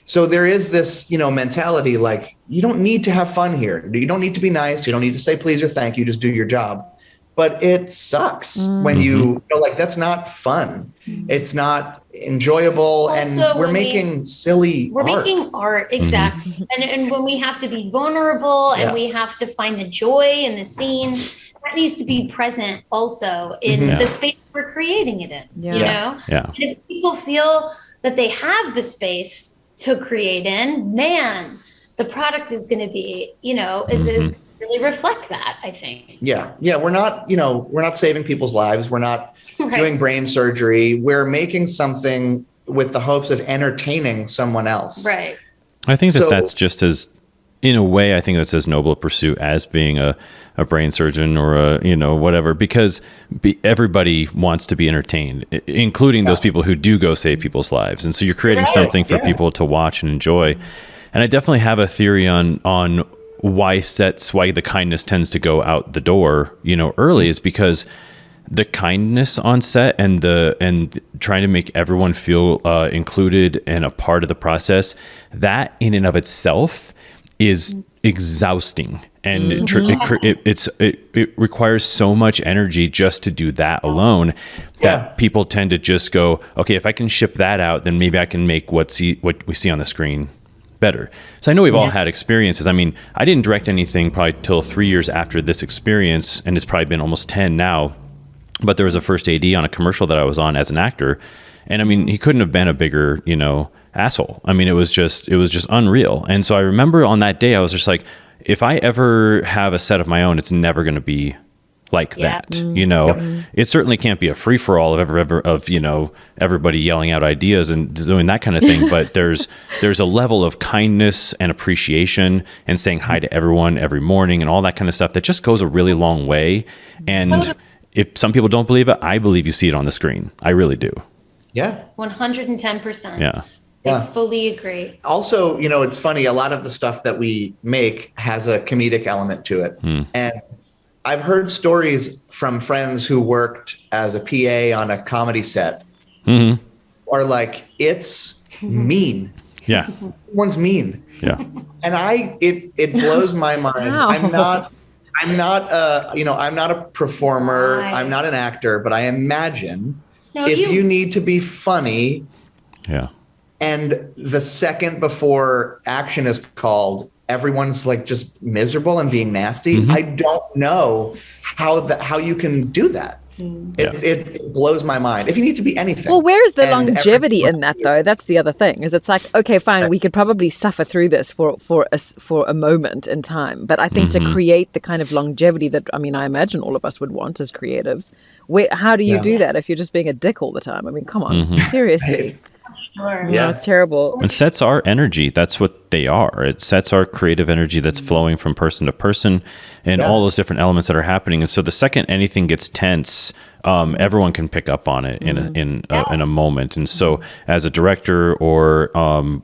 So there is this, mentality like, you don't need to have fun here. You don't need to be nice. You don't need to say please or thank you. Just do your job. But it sucks when you like, that's not fun. It's not enjoyable. Also, and we're making silly art. We're making art, exactly. And when we have to be vulnerable and we have to find the joy in the scene, that needs to be present also in the space we're creating it in, you know? And if people feel that they have the space to create in, man, the product is going to be, is really reflect that, I think. Yeah. We're not saving people's lives. We're not doing brain surgery. We're making something with the hopes of entertaining someone else. Right. I think that's just as, in a way, I think that's as noble a pursuit as being a brain surgeon or whatever, because everybody wants to be entertained, including those people who do go save people's lives. And so you're creating something for people to watch and enjoy. And I definitely have a theory on why the kindness tends to go out the door, early, is because the kindness on set and trying to make everyone feel included and a part of the process, that in and of itself is exhausting. And it requires so much energy just to do that alone that people tend to just go, okay, if I can ship that out, then maybe I can make what we see on the screen. better. So I know we've all had experiences. I mean, I didn't direct anything probably till 3 years after this experience, and it's probably been almost 10 now. But there was a first AD on a commercial that I was on as an actor, and I mean, he couldn't have been a bigger, asshole. I mean, it was just unreal. And so I remember on that day, I was just like, if I ever have a set of my own, it's never going to be like that. It certainly can't be a free for all of everybody yelling out ideas and doing that kind of thing. But there's a level of kindness and appreciation and saying hi to everyone every morning and all that kind of stuff that just goes a really long way. And if some people don't believe it, I believe you see it on the screen. I really do. Yeah. 110%. Yeah. I fully agree. Also, it's funny, a lot of the stuff that we make has a comedic element to it. And I've heard stories from friends who worked as a PA on a comedy set, or like, it's mean. Yeah. One's mean. Yeah. And it blows my mind. Wow. I'm not a performer. Right. I'm not an actor, but I imagine No, if you need to be funny, Yeah. and the second before action is called, everyone's like just miserable and being nasty. I don't know how you can do that. It blows my mind. If you need to be anything. Well, where is the longevity in that, though? That's the other thing. Is it's like, okay, fine, we could probably suffer through this for a moment in time, but I think to create the kind of longevity that I imagine all of us would want as creatives, how do you do that if you're just being a dick all the time? I mean, come on, seriously. Sure. No, it's terrible. It sets our energy. That's what they are. It sets our creative energy that's flowing from person to person and all those different elements that are happening. And so the second anything gets tense, everyone can pick up on it in a moment. And so as a director or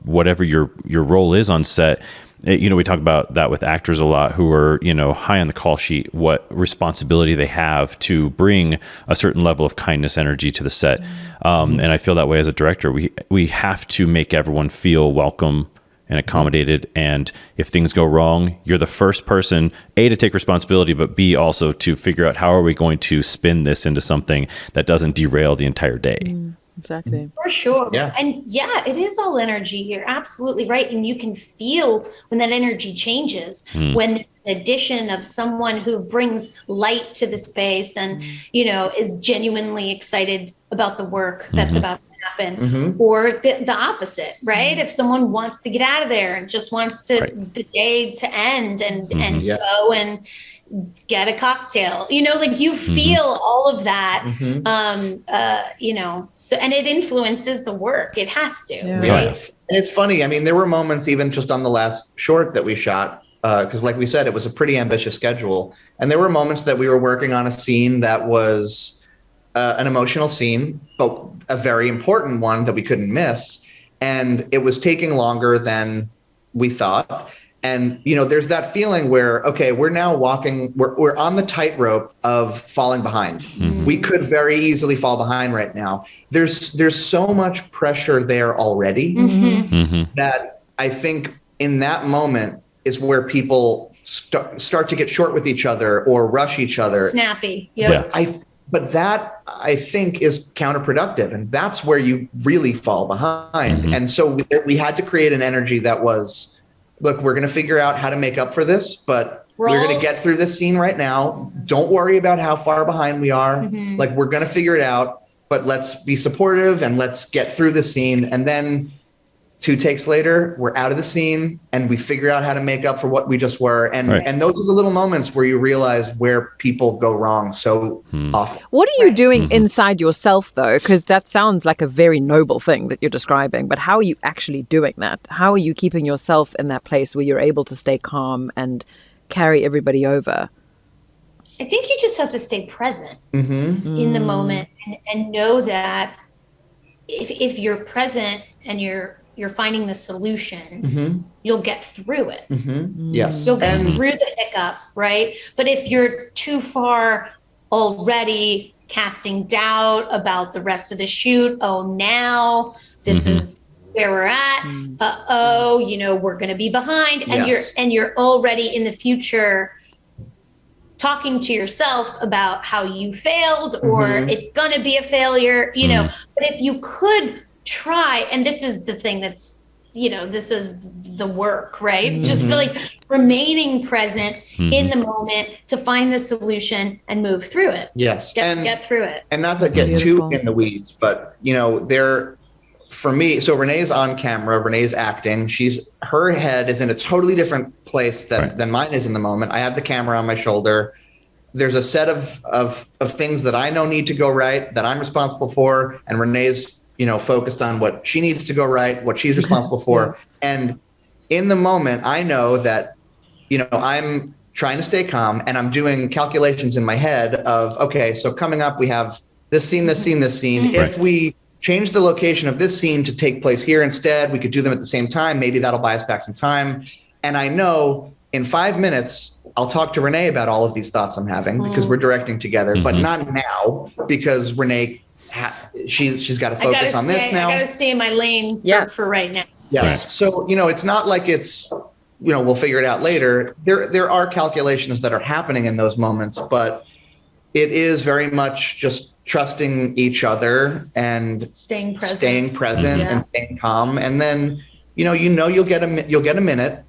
whatever your role is on set, we talk about that with actors a lot who are, high on the call sheet, what responsibility they have to bring a certain level of kindness energy to the set. And I feel that way as a director. We have to make everyone feel welcome and accommodated. And if things go wrong, you're the first person, A, to take responsibility, but B, also to figure out how are we going to spin this into something that doesn't derail the entire day. Exactly. For sure. Yeah. And it is all energy. You're absolutely right. And you can feel when that energy changes, when the addition of someone who brings light to the space and, is genuinely excited about the work that's about to happen, or the opposite, right? If someone wants to get out of there and just wants the day to end and go and get a cocktail, you feel all of that, so, and it influences the work. It has to, right? And it's funny. I mean, there were moments even just on the last short that we shot, because like we said, it was a pretty ambitious schedule. And there were moments that we were working on a scene that was an emotional scene, but a very important one that we couldn't miss. And it was taking longer than we thought. And, there's that feeling where, okay, we're now walking, we're on the tightrope of falling behind. We could very easily fall behind right now. There's so much pressure there already that I think in that moment is where people start to get short with each other or rush each other. Snappy. Yeah. But that, I think, is counterproductive. And that's where you really fall behind. And so we had to create an energy that was, look, we're going to figure out how to make up for this, but we're going to get through this scene right now. Don't worry about how far behind we are. Like, we're going to figure it out, but let's be supportive and let's get through the scene. And then 2 takes later, we're out of the scene and we figure out how to make up for what we just were. And and those are the little moments where you realize where people go wrong so often. What are you doing inside yourself, though? Because that sounds like a very noble thing that you're describing. But how are you actually doing that? How are you keeping yourself in that place where you're able to stay calm and carry everybody over? I think you just have to stay present in the moment and know that if you're present and you're finding the solution, you'll get through it. Yes. You'll get through the hiccup, right? But if you're too far already casting doubt about the rest of the shoot, now this is where we're at. We're going to be behind, and you're already in the future talking to yourself about how you failed or it's going to be a failure, But if you could try, and this is the thing that's this is the work, right? Just like remaining present in the moment to find the solution and move through it. Yes. Get through it. And not to get too in the weeds, but for me, so Renee's on camera, Renee's acting. Her head is in a totally different place than mine is in the moment. I have the camera on my shoulder. There's a set of things that I know need to go right, that I'm responsible for, and Renee's focused on what she needs to go right, what she's responsible for. And in the moment, I know that, I'm trying to stay calm and I'm doing calculations in my head of, okay, so coming up, we have this scene, this scene, this scene. Right. If we change the location of this scene to take place here instead, we could do them at the same time. Maybe that'll buy us back some time. And I know in 5 minutes, I'll talk to Renee about all of these thoughts I'm having because we're directing together, but not now because Renee she's got to focus on this now. I got to stay in my lane for right now. Yes. Right. So, it's not like it's, we'll figure it out later. There are calculations that are happening in those moments, but it is very much just trusting each other and staying present and staying calm. And then, you'll get a minute,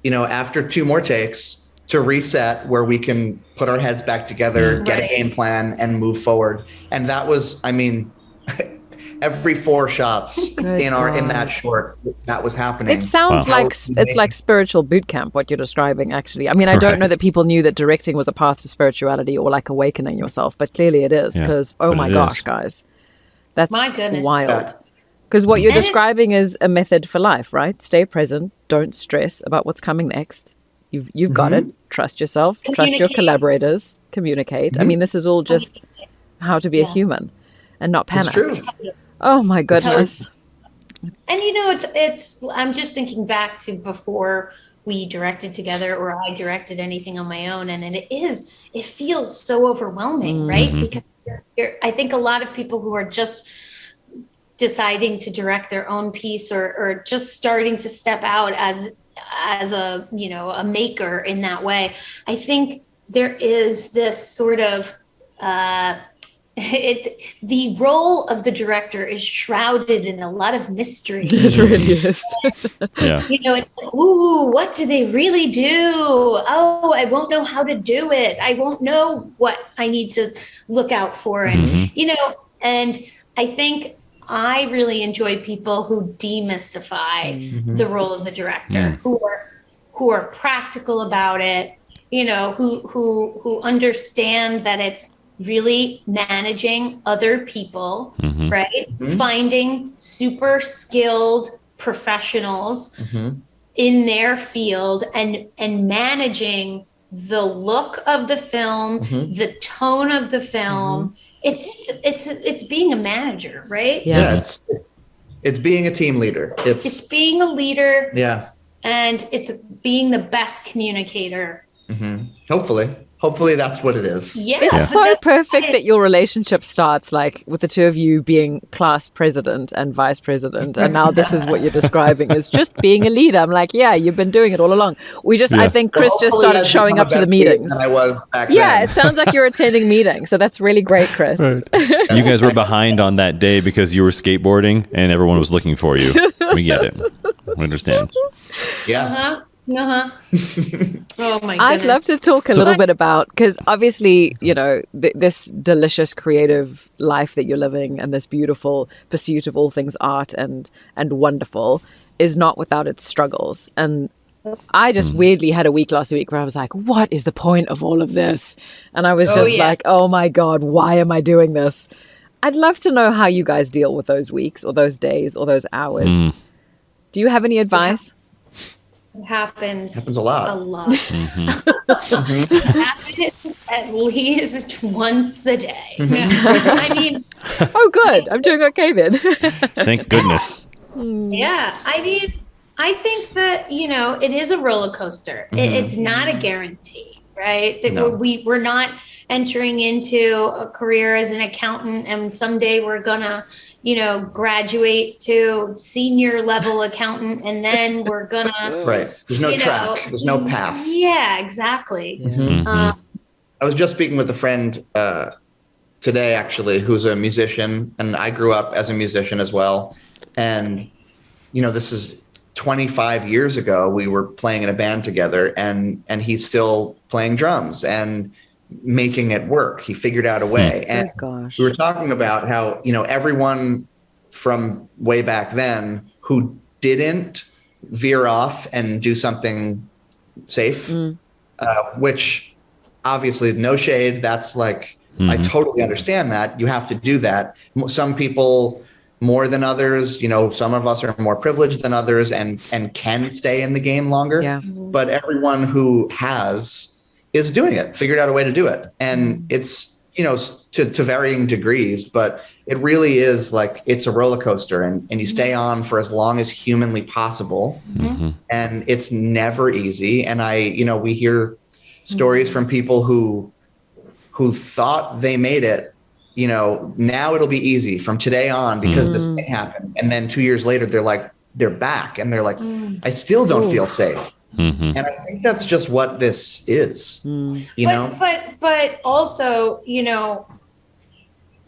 after 2 more takes to reset where we can put our heads back together, get a game plan and move forward. And that was, every 4 shots in that short, that was happening. It sounds it's like spiritual boot camp, what you're describing, actually. I don't know that people knew that directing was a path to spirituality or like awakening yourself, but clearly it is because, my gosh, guys, that's my goodness, wild. Because what you're describing is a method for life, right? Stay present. Don't stress about what's coming next. You've got it. Trust yourself. Trust your collaborators. Communicate. This is all just how to be a human and not panic. It's true. Oh my goodness. And it's I'm just thinking back to before we directed together or I directed anything on my own, and it feels so overwhelming, right? Because I think a lot of people who are just deciding to direct their own piece or just starting to step out as a a maker in that way, I think there is this sort of the role of the director is shrouded in a lot of mystery. It really is. It's what do they really do? Oh, I won't know how to do it. I won't know what I need to look out for. And, and I think I really enjoy people who demystify the role of the director, who are practical about it, who understand that it's really managing other people, right? Finding super skilled professionals in their field and managing the look of the film, the tone of the film. It's being a manager, right? Yeah, it's being a team leader. It's being a leader. Yeah. And it's being the best communicator. Hopefully that's what it is. Yes. It's so perfect that your relationship starts like with the two of you being class president and vice president. And now this is what you're describing is just being a leader. I'm like, yeah, you've been doing it all along. I think Chris just started showing up to the meetings. I was back then. It sounds like you're attending meetings. So that's really great, Chris. Right. You guys were behind on that day because you were skateboarding and everyone was looking for you. We get it. We understand. Yeah. Oh my goodness. I'd love to talk a little bit about, because obviously, this delicious creative life that you're living and this beautiful pursuit of all things art and wonderful is not without its struggles. And I just weirdly had a week last week where I was like, what is the point of all of this? And I was just like, oh my God, why am I doing this? I'd love to know how you guys deal with those weeks or those days or those hours. Do you have any advice? It happens a lot. It happens at least once a day. Oh, good. I'm doing okay then. Thank goodness. Yeah. I think that, it is a roller coaster. It's not a guarantee, right? That we're not entering into a career as an accountant and someday we're gonna, graduate to senior level accountant and then we're gonna right. There's no track. There's no path. Yeah, exactly. I was just speaking with a friend today, actually, who's a musician, and I grew up as a musician as well. And, this is 25 years ago, we were playing in a band together, and he's still playing drums and making it work. He figured out a way. And we were talking about how, everyone from way back then who didn't veer off and do something safe, which obviously no shade. That's like, I totally understand that. You have to do that. Some people more than others, some of us are more privileged than others and can stay in the game longer. Yeah. But everyone who is doing it, figured out a way to do it. And it's, to varying degrees, but it really is like, it's a roller coaster, and you stay on for as long as humanly possible. And it's never easy. And we hear stories from people who thought they made it, now it'll be easy from today on because this thing happened. And then 2 years later, they're back and they're like, I still don't feel safe. And I think that's just what this is, But also,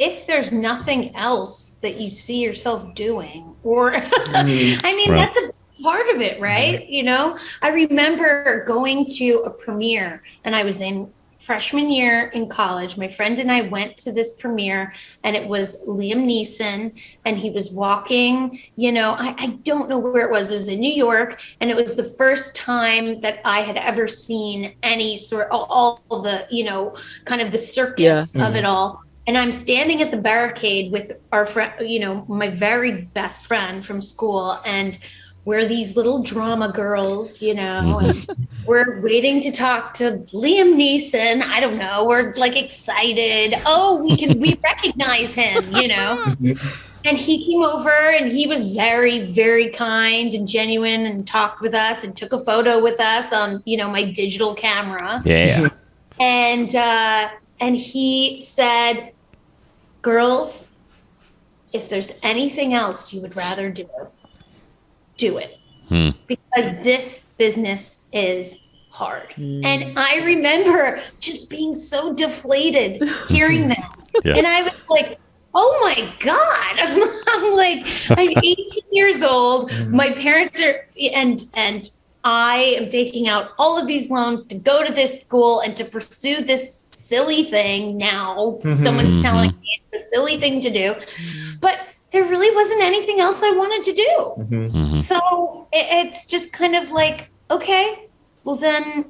if there's nothing else that you see yourself doing, or, that's a part of it, right? I remember going to a premiere, and I was in freshman year in college. My friend and I went to this premiere, and it was Liam Neeson, and he was walking, I don't know where it was. It was in New York, and it was the first time that I had ever seen any all the, kind of the circus of it all. And I'm standing at the barricade with our friend, my very best friend from school, and we're these little drama girls, and we're waiting to talk to Liam Neeson. I don't know. We're like excited. Oh, we recognize him, And he came over, and he was very, very kind and genuine, and talked with us and took a photo with us on, my digital camera. Yeah. And he said, girls, if there's anything else you would rather do it. Because this business is hard. And I remember just being so deflated hearing that. And I was like, oh my God. I'm like, I'm 18 years old. My parents are, and I am taking out all of these loans to go to this school and to pursue this silly thing now. Someone's telling me it's a silly thing to do. But there really wasn't anything else I wanted to do. So it's just kind of like, okay, well then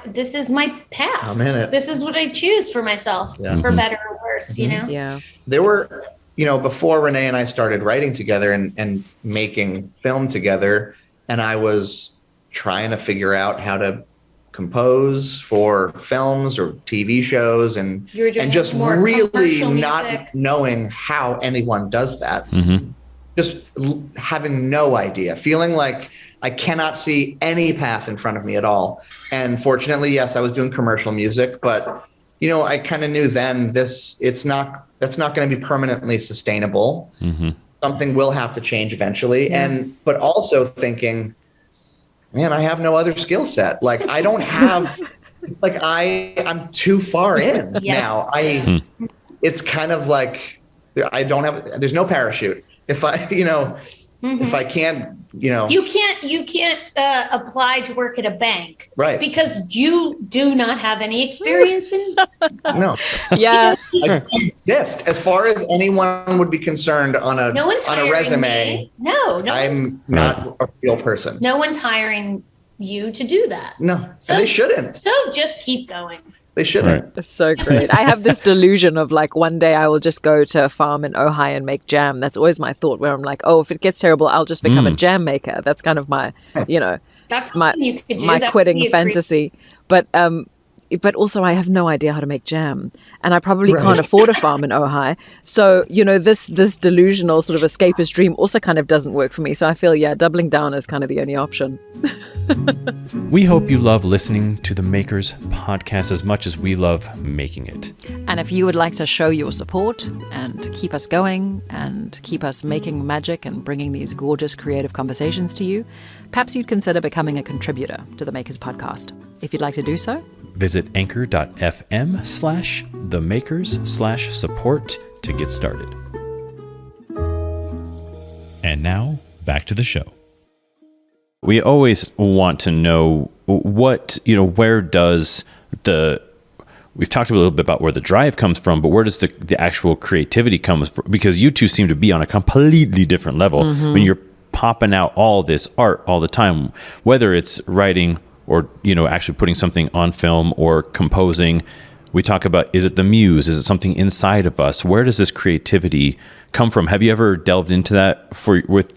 this is my path. I'm in it. This is what I choose for myself, for better or worse, Yeah. There were, before Renee and I started writing together and making film together, and I was trying to figure out how to compose for films or TV shows, and just really not knowing how anyone does that. Just having no idea, feeling like I cannot see any path in front of me at all. And fortunately, yes, I was doing commercial music, but I kind of knew then that's not going to be permanently sustainable. Something will have to change eventually. But also thinking, man, I have no other skill set. Like I don't have, I'm too far in now. It's kind of like, there's no parachute. If I, if I can't, you can't apply to work at a bank, right? Because you do not have any experience in. No. Yeah. I exist as far as anyone would be concerned on a resume. Me. No, I'm not a real person. No one's hiring you to do that. No, so they shouldn't. So just keep going. They shouldn't. Right. It's so great. I have this delusion of like one day I will just go to a farm in Ojai and make jam. That's always my thought, where I'm like, oh, if it gets terrible, I'll just become a jam maker. That's kind of my, that's my quitting fantasy. But also I have no idea how to make jam, and I probably can't afford a farm in Ojai. So, this delusional sort of escapist dream also kind of doesn't work for me. So I feel, doubling down is kind of the only option. We hope you love listening to the Makers podcast as much as we love making it. And if you would like to show your support and keep us going and keep us making magic and bringing these gorgeous creative conversations to you, perhaps you'd consider becoming a contributor to the Makers podcast. If you'd like to do so, visit anchor.fm/themakers/support to get started. And now, back to the show. We always want to know what, where does we've talked a little bit about where the drive comes from, but where does the actual creativity come from? Because you two seem to be on a completely different level. When you're popping out all this art all the time, whether it's writing or, actually putting something on film or composing. We talk about, is it the muse? Is it something inside of us? Where does this creativity come from? Have you ever delved into that for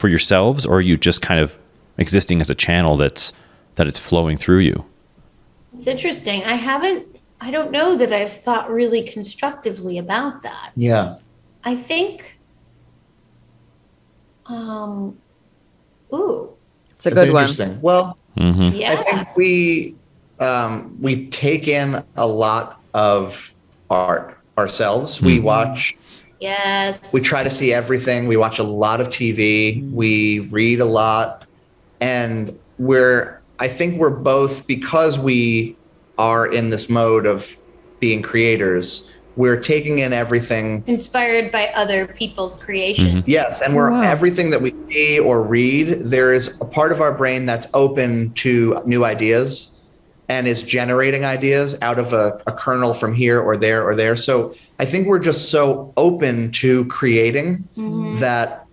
yourselves, or are you just kind of existing as a channel that it's flowing through you? It's interesting. I don't know that I've thought really constructively about that. Yeah. I think, It's a It's good one. interesting. Well, yeah. I think we take in a lot of art ourselves. We watch, Yes. we try to see everything. We watch a lot of TV. We read a lot. And I think we're both, because we are in this mode of being creators, we're taking in everything. Inspired by other people's creations. Yes, and everything that we see or read, there is a part of our brain that's open to new ideas and is generating ideas out of a kernel from here or there or there. So I think we're just so open to creating that,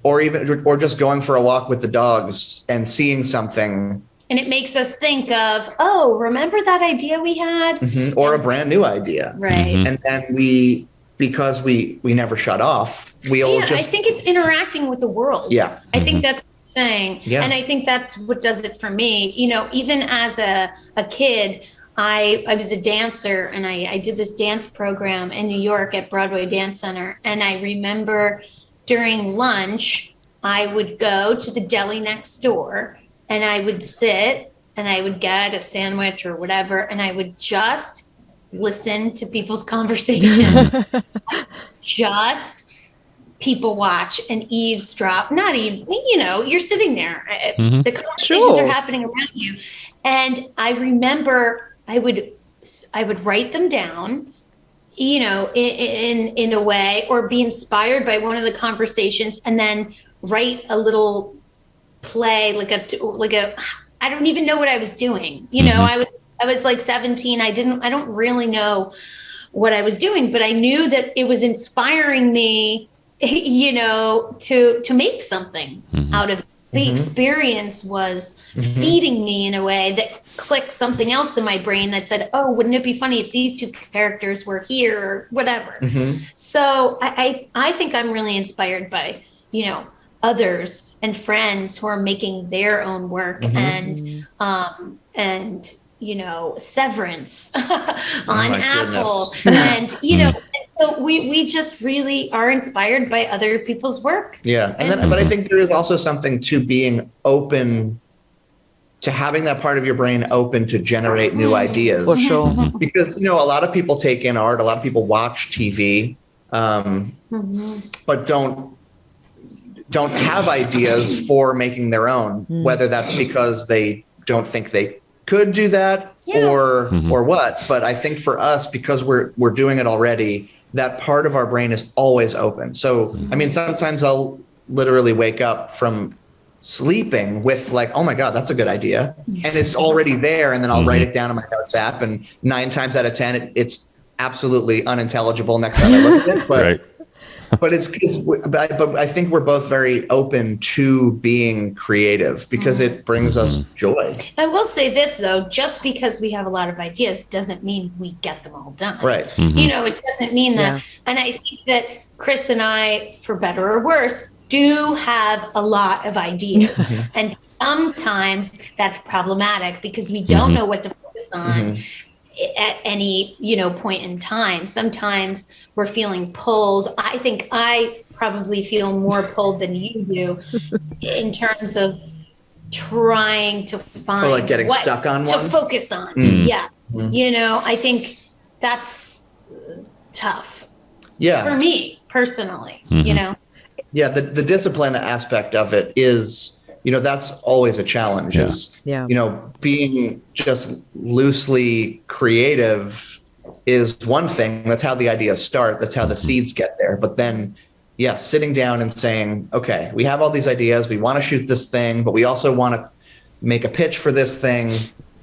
or just going for a walk with the dogs and seeing something. And it makes us think of, oh, remember that idea we had? Or a brand new idea. Right. And then because we never shut off, I think it's interacting with the world. Yeah. I think that's what you're saying. Yeah. And I think that's what does it for me. Even as a kid, I was a dancer, and I did this dance program in New York at Broadway Dance Center. And I remember during lunch, I would go to the deli next door, and I would sit and I would get a sandwich or whatever, and I would just listen to people's conversations. Just people watch and eavesdrop. Not even, you're sitting there. The conversations are happening around you. And I remember I would write them down, in a way, or be inspired by one of the conversations, and then write a little play, like a I don't even know what I was doing. I was like 17. I don't really know what I was doing, but I knew that it was inspiring me, to make something out of it. The experience was feeding me in a way that clicked something else in my brain that said, oh, wouldn't it be funny if these two characters were here or whatever? So I think I'm really inspired by, others and friends who are making their own work, and Severance on Apple. And, and so we just really are inspired by other people's work. Yeah. But I think there is also something to being open, to having that part of your brain open to generate new ideas. For sure. Because, a lot of people take in art, a lot of people watch TV, but don't have ideas for making their own, whether that's because they don't think they could do that or what. But I think for us, because we're doing it already, that part of our brain is always open. So, sometimes I'll literally wake up from sleeping with like, oh my God, that's a good idea. And it's already there. And then I'll write it down in my notes app. And 9 times out of 10, it's absolutely unintelligible next time I look at it. But But I think we're both very open to being creative because it brings us joy. I will say this though, just because we have a lot of ideas doesn't mean we get them all done. Right. It doesn't mean that. Yeah. And I think that Chris and I, for better or worse, do have a lot of ideas. And sometimes that's problematic because we don't know what to focus on. At any point in time. Sometimes we're feeling pulled. I think I probably feel more pulled than you do in terms of trying to find like getting stuck on to one? Focus on. I think that's tough for me personally. The discipline aspect of it is that's always a challenge is, being just loosely creative is one thing. That's how the ideas start. That's how the seeds get there. But then, sitting down and saying, okay, we have all these ideas. We want to shoot this thing, but we also want to make a pitch for this thing.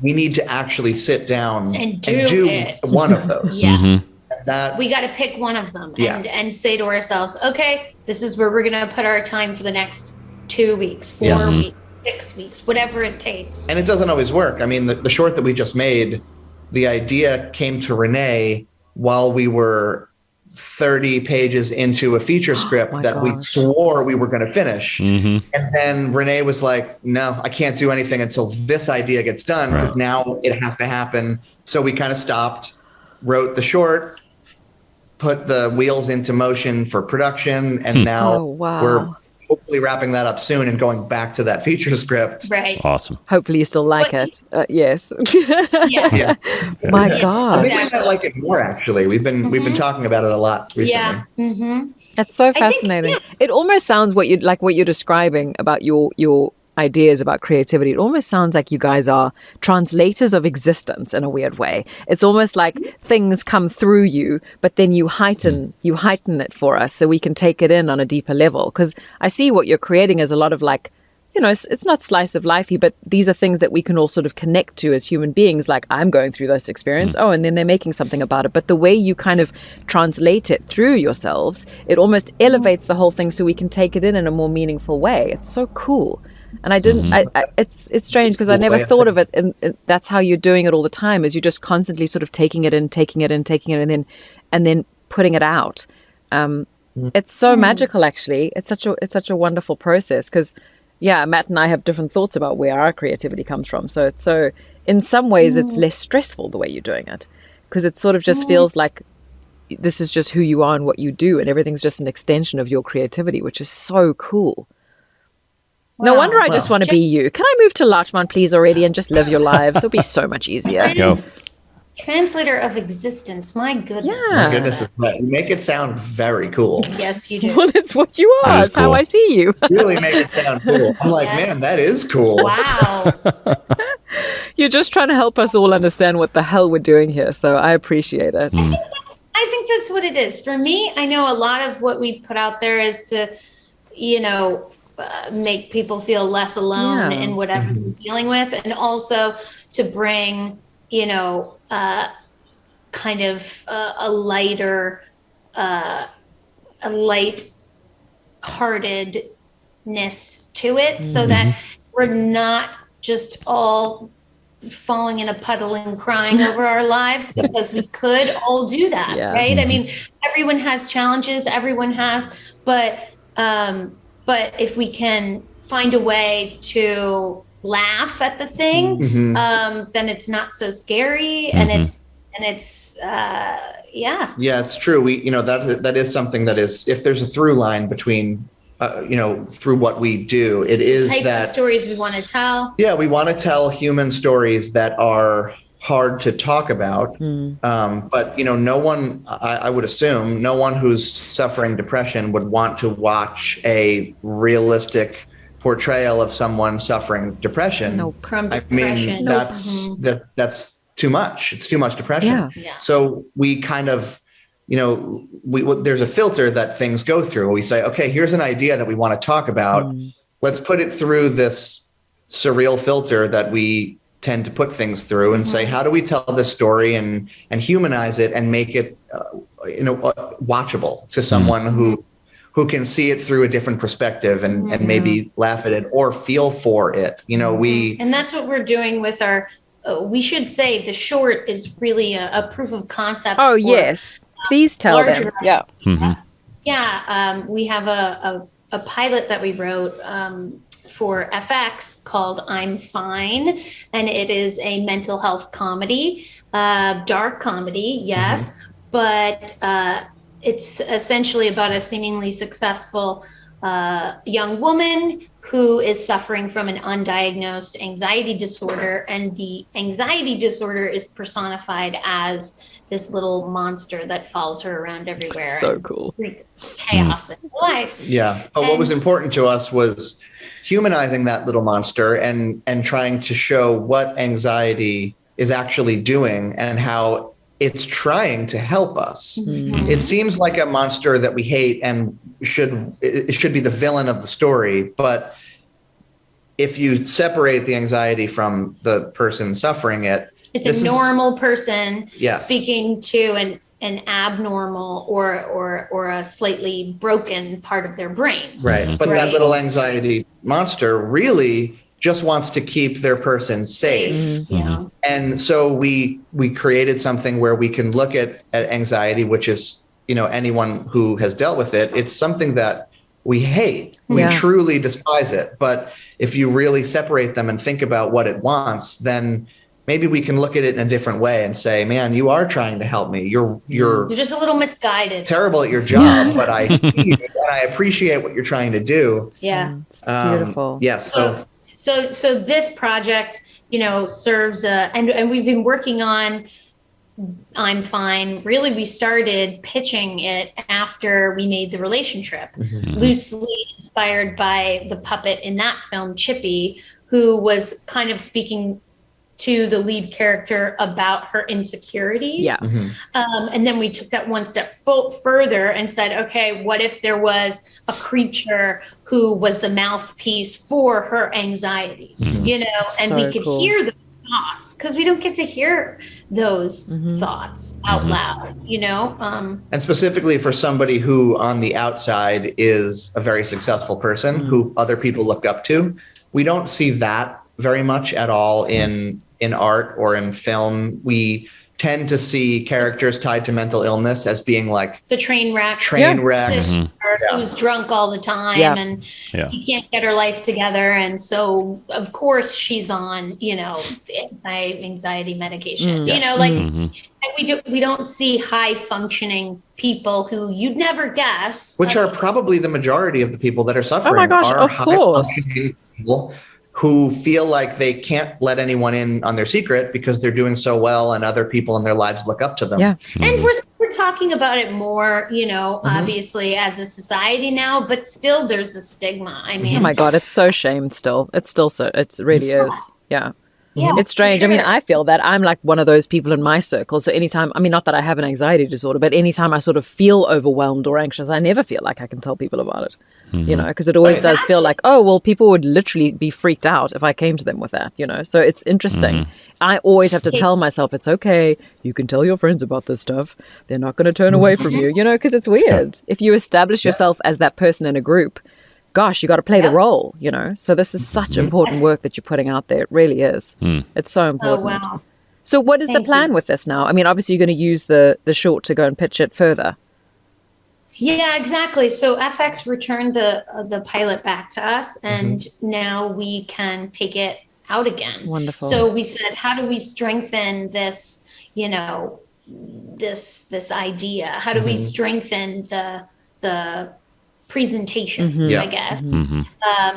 We need to actually sit down and do it. One of those. Yeah. That we got to pick one of them Yeah. and say to ourselves, okay, this is where we're going to put our time for the next 2 weeks, 4 Yes. weeks, 6 weeks, whatever it takes. And it doesn't always work. I mean, the short that we just made, the idea came to Renee while we were 30 pages into a feature script my that we gosh. swore we were going to finish. And then Renee was like, no, I can't do anything until this idea gets done because Right. now it has to happen. So we kind of stopped, wrote the short, put the wheels into motion for production. And now Oh, wow. we're hopefully wrapping that up soon and going back to that feature script. Right. Awesome. Hopefully you still like What- it. Yes. Yeah. Yeah. My Yes. I God. think we might like it more, actually. We've been talking about it a lot recently. Yeah. Mm-hmm. That's so think, fascinating. yeah. It almost sounds what you're describing about your ideas about creativity. It almost sounds like you guys are translators of existence in a weird way. It's almost like things come through you, but then you heighten it for us so we can take it in on a deeper level. Because I see what you're creating as a lot of like, you know, it's not slice of lifey, but these are things that we can all sort of connect to as human beings. Like I'm going through this experience. Oh, and then they're making something about it. But the way you kind of translate it through yourselves, it almost elevates the whole thing so we can take it in a more meaningful way. It's so cool. And I didn't, it's strange because I Cool never way of thought of it. And that's how you're doing it all the time is you're just constantly sort of taking it in, and then putting it out. It's so magical, actually. It's such a wonderful process because, yeah, Matt and I have different thoughts about where our creativity comes from. So in some ways, it's less stressful the way you're doing it because it sort of just feels like this is just who you are and what you do, and everything's just an extension of your creativity, which is so cool. No Wow. wonder I just want to be you. Can I move to Larchmont, please, already, and just live your lives? It'll be so much easier. Go. Translator of existence. My goodness. Yeah. My goodness, you make it sound very cool. Yes, you do. Well, it's what you are. That is It's how cool. I see you. Really make it sound cool. I'm like, Yes. man, that is cool. Wow. You're just trying to help us all understand what the hell we're doing here. So I appreciate it. I think that's what it is. For me, I know a lot of what we put out there is to, make people feel less alone Yeah. in whatever they're dealing with, and also to bring, kind of a lighter, a light-heartedness to it, so that we're not just all falling in a puddle and crying over our lives, because we could all do that, Yeah. right? I mean, everyone has challenges, but if we can find a way to laugh at the thing, then it's not so scary, and it's yeah. Yeah, it's true. That is something that is, if there's a through line between, through what we do, it is Types that. of stories we want to tell. Yeah, we want to tell human stories that are hard to talk about. But, no one, I would assume, no one who's suffering depression would want to watch a realistic portrayal of someone suffering depression. Nope. From I depression. mean, that's too much. It's too much depression. Yeah. Yeah. So we kind of, there's a filter that things go through. We say, okay, here's an idea that we want to talk about. Let's put it through this surreal filter that we tend to put things through, and say, how do we tell this story and humanize it and make it, watchable to someone who can see it through a different perspective and maybe laugh at it or feel for it. And that's what we're doing with our, we should say the short is really a proof of concept. Oh, for yes. Please tell larger them. Yeah. Yeah, we have a pilot that we wrote for FX called I'm Fine, and it is a mental health comedy, dark comedy, yes, but it's essentially about a seemingly successful young woman who is suffering from an undiagnosed anxiety disorder, and the anxiety disorder is personified as this little monster that follows her around everywhere. So and cool. chaos in life. Yeah. But what was important to us was humanizing that little monster and trying to show what anxiety is actually doing and how it's trying to help us. It seems like a monster that we hate and it should be the villain of the story, but if you separate the anxiety from the person suffering it, it's a normal person Yes. speaking to an abnormal or a slightly broken part of their brain. Right. But that little anxiety monster really just wants to keep their person safe. Yeah. And so we created something where we can look at anxiety, which is, anyone who has dealt with it, it's something that we hate. We truly despise it. But if you really separate them and think about what it wants, then maybe we can look at it in a different way and say, man, you are trying to help me. You're just a little misguided. Terrible at your job, but I see you and I appreciate what you're trying to do. Yeah. It's beautiful. Yes. So this project, serves and we've been working on I'm Fine. Really, we started pitching it after we made the Relationtrip, loosely inspired by the puppet in that film, Chippy, who was kind of speaking to the lead character about her insecurities. Yeah. And then we took that one step further and said, okay, what if there was a creature who was the mouthpiece for her anxiety, and we could hear those thoughts, because we don't get to hear those thoughts out loud, And specifically for somebody who on the outside is a very successful person who other people look up to, we don't see that very much at all in art or in film. We tend to see characters tied to mental illness as being like the train wreck sister who's drunk all the time and you can't get her life together, and so of course she's on anti-anxiety medication. And we don't see high functioning people who you'd never guess, which are probably the majority of the people that are suffering. Oh my gosh, are of course. high-functioning people who feel like they can't let anyone in on their secret because they're doing so well and other people in their lives look up to them. Yeah. And we're talking about it more, obviously as a society now, but still there's a stigma. I mean, oh my God, it's so shamed still. It's still so, it really is. Yeah. Yeah, it's strange. sure. I mean, I feel that I'm like one of those people in my circle. So anytime, not that I have an anxiety disorder, but anytime I sort of feel overwhelmed or anxious, I never feel like I can tell people about it, because it always does feel like, oh, well, people would literally be freaked out if I came to them with that, So it's interesting. I always have to tell myself, it's okay. You can tell your friends about this stuff. They're not going to turn away from you, because it's weird. If you establish yourself as that person in a group, gosh, you got to play the role, So this is such important work that you're putting out there. It really is. It's so important. Oh, wow. So what is the plan with this now? Obviously you're going to use the short to go and pitch it further. Yeah, exactly. So FX returned the pilot back to us, and now we can take it out again. Wonderful. So we said, how do we strengthen this, this idea? How do we strengthen the presentation, I guess?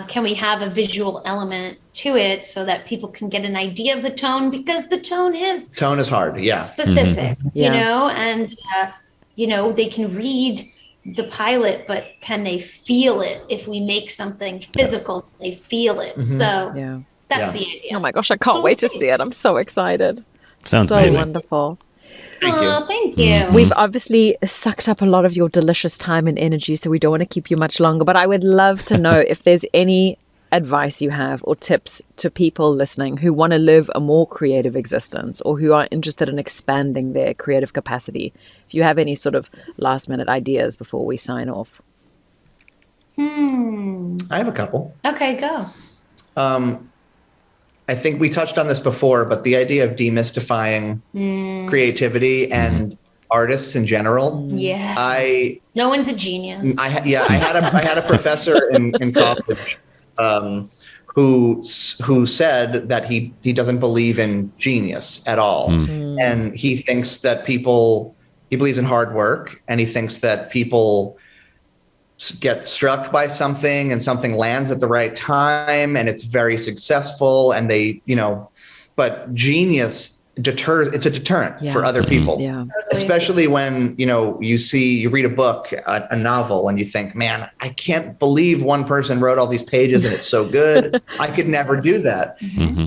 Can we have a visual element to it so that people can get an idea of the tone? Because the tone is hard, specific, and they can read the pilot, but can they feel it? If we make something physical, they feel it. So that's the idea. Oh my gosh, I can't wait to see it. I'm so excited. Sounds so amazing. Wonderful. Thank you. We've obviously sucked up a lot of your delicious time and energy, so we don't want to keep you much longer. But I would love to know if there's any advice you have or tips to people listening who want to live a more creative existence or who are interested in expanding their creative capacity. If you have any sort of last minute ideas before we sign off. I have a couple. Okay, go. I think we touched on this before, but the idea of demystifying creativity and artists in general. Yeah. No one's a genius. I had a professor in college who said that he doesn't believe in genius at all. And he thinks that he believes in hard work, and he thinks that people get struck by something and something lands at the right time and it's very successful, and they, but genius it's a deterrent for other people. Yeah. Especially when, you read a book, a novel, and you think, man, I can't believe one person wrote all these pages and it's so good. I could never do that.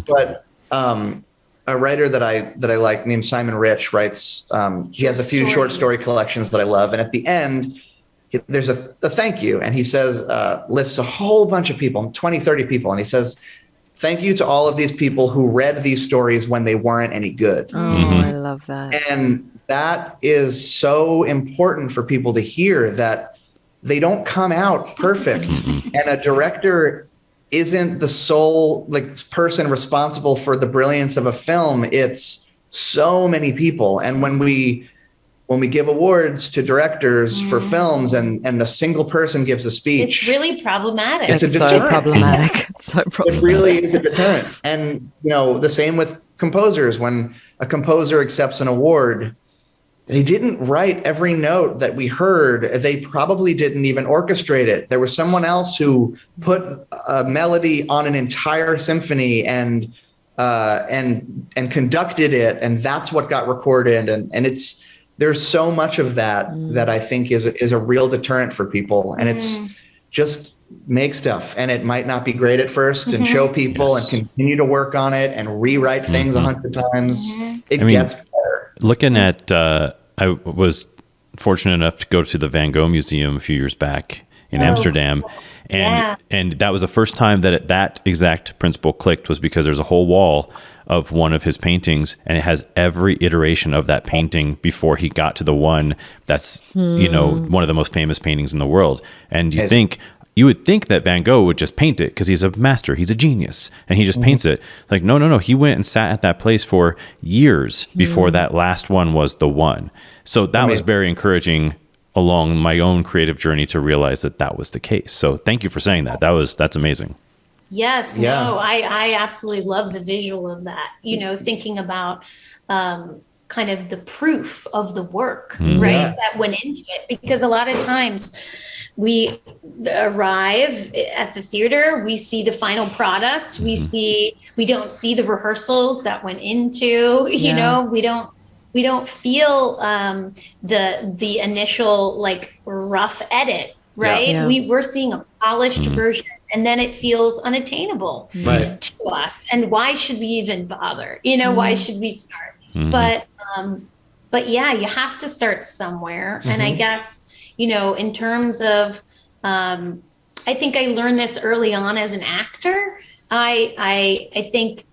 But a writer that I like named Simon Rich writes, he has a few short story collections that I love. And at the end, there's a thank you. And he says, lists a whole bunch of people, 20, 30 people. And he says, thank you to all of these people who read these stories when they weren't any good. Oh, I love that. And that is so important for people to hear, that they don't come out perfect. And a director isn't the sole person responsible for the brilliance of a film. It's so many people. And when we give awards to directors for films and a single person gives a speech, it's really problematic. It's a so deterrent. problematic. It's so problematic. It really is a deterrent. And, the same with composers. When a composer accepts an award, they didn't write every note that we heard. They probably didn't even orchestrate it. There was someone else who put a melody on an entire symphony and conducted it. And that's what got recorded. And there's so much of that I think is a real deterrent for people. And it's just make stuff, and it might not be great at first, and show people and continue to work on it and rewrite things 100 times. It gets better. Looking at, I was fortunate enough to go to the Van Gogh Museum a few years back in Amsterdam. And that was the first time that exact principle clicked, was because there's a whole wall of one of his paintings, and it has every iteration of that painting before he got to the one that's, one of the most famous paintings in the world. And you would think that Van Gogh would just paint it because he's a master, he's a genius, and he just paints it. Like, no. He went and sat at that place for years before that last one was the one. So that was very encouraging along my own creative journey to realize that was the case. So thank you for saying that. That's amazing. Yes, no, I absolutely love the visual of that. Thinking about kind of the proof of the work, right, that went into it. Because a lot of times we arrive at the theater, we see the final product, we don't see the rehearsals that went into, we don't feel the initial rough edit, right? Yeah. We're seeing a polished version, and then it feels unattainable to us. And why should we even bother? Why should we start? But yeah, you have to start somewhere. And I guess, in terms of, I think I learned this early on as an actor. I think,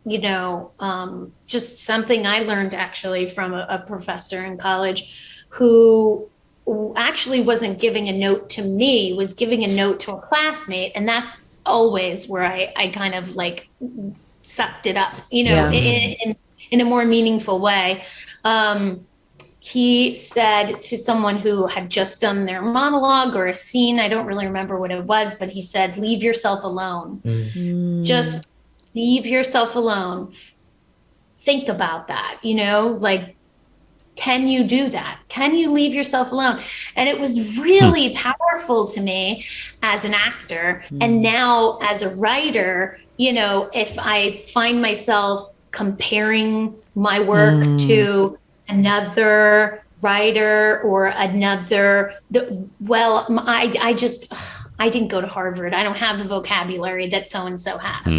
just something I learned actually from a professor in college who actually wasn't giving a note to me, was giving a note to a classmate. And that's always where I kind of sucked it up, in a more meaningful way. He said to someone who had just done their monologue or a scene, I don't really remember what it was, but he said, leave yourself alone. Just leave yourself alone. Think about that, can you do that? Can you leave yourself alone? And it was really powerful to me as an actor. And now as a writer, if I find myself comparing my work to another writer or another, I didn't go to Harvard. I don't have the vocabulary that so-and-so has.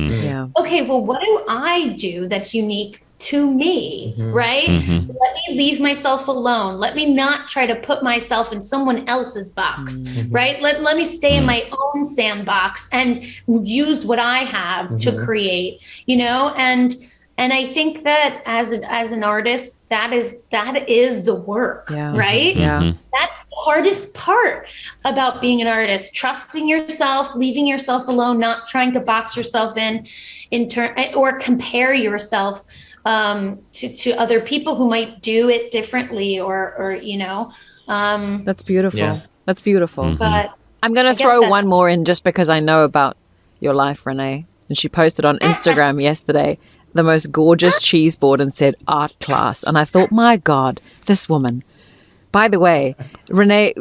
Okay, well, what do I do that's unique to me, right? Let me leave myself alone. Let me not try to put myself in someone else's box, right? Let me stay in my own sandbox and use what I have to create, and I think that as an artist, that is the work, right? That's the hardest part about being an artist: trusting yourself, leaving yourself alone, not trying to box yourself in or compare yourself to other people who might do it differently, or That's beautiful. That's beautiful. But I'm going to throw one more in just because I know about your life, Renee. And she posted on Instagram yesterday the most gorgeous cheese board and said art class. And I thought, my God, this woman. By the way, Renee,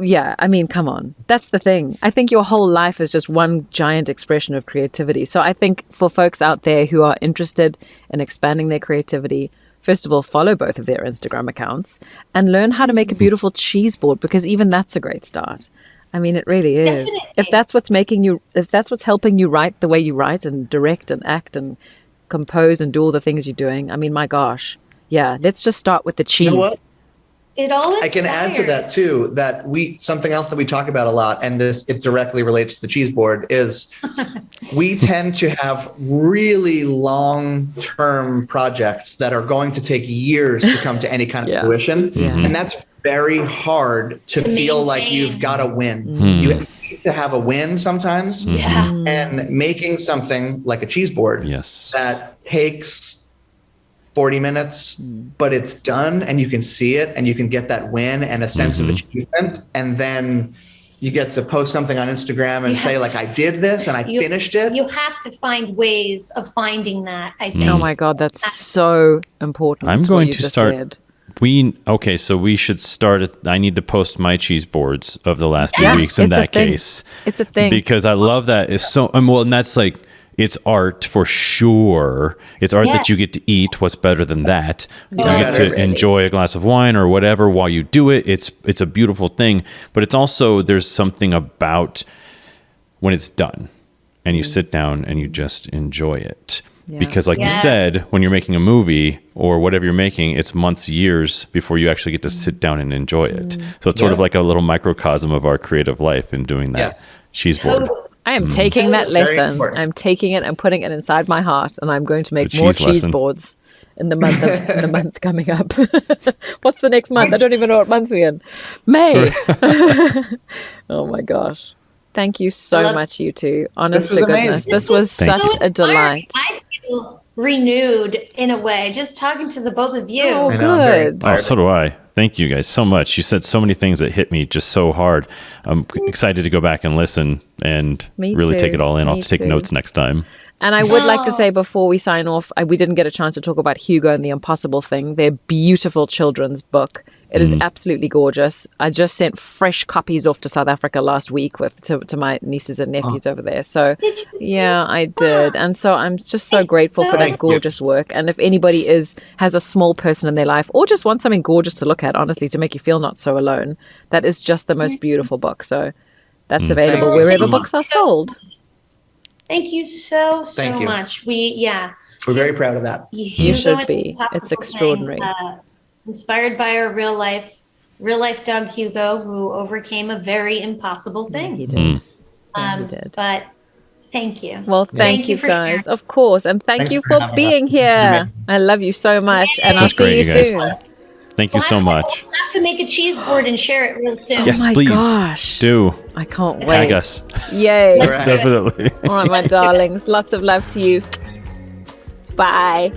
come on. That's the thing. I think your whole life is just one giant expression of creativity. So I think for folks out there who are interested in expanding their creativity, first of all, follow both of their Instagram accounts and learn how to make a beautiful cheese board, because even that's a great start. I mean, it really is. Definitely. If that's what's helping you write the way you write and direct and act and compose and do all the things you're doing, I mean, my gosh. Yeah, let's just start with the cheese. You know what? It all I can add to that inspires. too, that something else that we talk about a lot, and it directly relates to the cheese board, is we tend to have really long-term projects that are going to take years to come to any kind of Yeah. fruition. Yeah. And that's very hard to feel like maintain. you've got a win. Mm. You need to have a win sometimes. Yeah. And making something like a cheese board Yes. that takes 40 minutes, but it's done and you can see it and you can get that win and a sense of achievement. And then you get to post something on Instagram and say, like, I did this and I finished it. You have to find ways of finding that, I think. Oh my God, that's so important. I'm what going you to just start. said. So we should start. I need to post my cheese boards of the last few Yeah, weeks in it's a that thing. case. It's a thing. Because I love that. It's so, and that's like, it's art for sure. It's art that you get to eat. What's better than that? You get to enjoy a glass of wine or whatever while you do it. It's a beautiful thing. But it's also, there's something about when it's done and you sit down and you just enjoy it. Yeah. Because like you said, when you're making a movie or whatever you're making, it's months, years before you actually get to sit down and enjoy it. So it's sort of like a little microcosm of our creative life in doing that cheese board. I am taking that That's very lesson. important. I'm taking it and putting it inside my heart, and I'm going to make The more cheese cheese lesson. boards in the month coming up. What's the next month? I don't even know what month we're in. May. Oh my gosh. Thank you so much, you two. Honest This to was goodness. amazing. This was Thank such you. a delight. I feel renewed in a way, just talking to the both of you. Oh, I know, I'm very good. Oh, so do I. Thank you guys so much. You said so many things that hit me just so hard. I'm excited to go back and listen and Me really take too. it all in. I'll Me have to take too. notes next time. And I would like to say before we sign off, we didn't get a chance to talk about Hugo and the Impossible Thing. Their beautiful children's book. It is absolutely gorgeous. I just sent fresh copies off to South Africa last week to my nieces and nephews over there. So yeah, I did. And so I'm just so grateful for that gorgeous work. And if anybody has a small person in their life or just wants something gorgeous to look at, honestly, to make you feel not so alone, that is just the most beautiful book. So that's available Thank you wherever so books are sold. Thank you so Thank you. much. We're very proud of that. You should be. It's extraordinary. Inspired by our real life Doug Hugo, who overcame a very impossible thing. He did. Yeah, he Um, did. But thank you. Well, thank you for guys, sharing. of course. And thank Thanks you for for having being us. here. I love you so much. And This I'll was see great, you you guys. soon. Thank you so much. We'll have to make a cheese board and share it real soon. Yes, Oh my please. gosh. Do. I can't wait. Tag us. Yay. Let's do it. Definitely. All right, my darlings. Lots of love to you. Bye.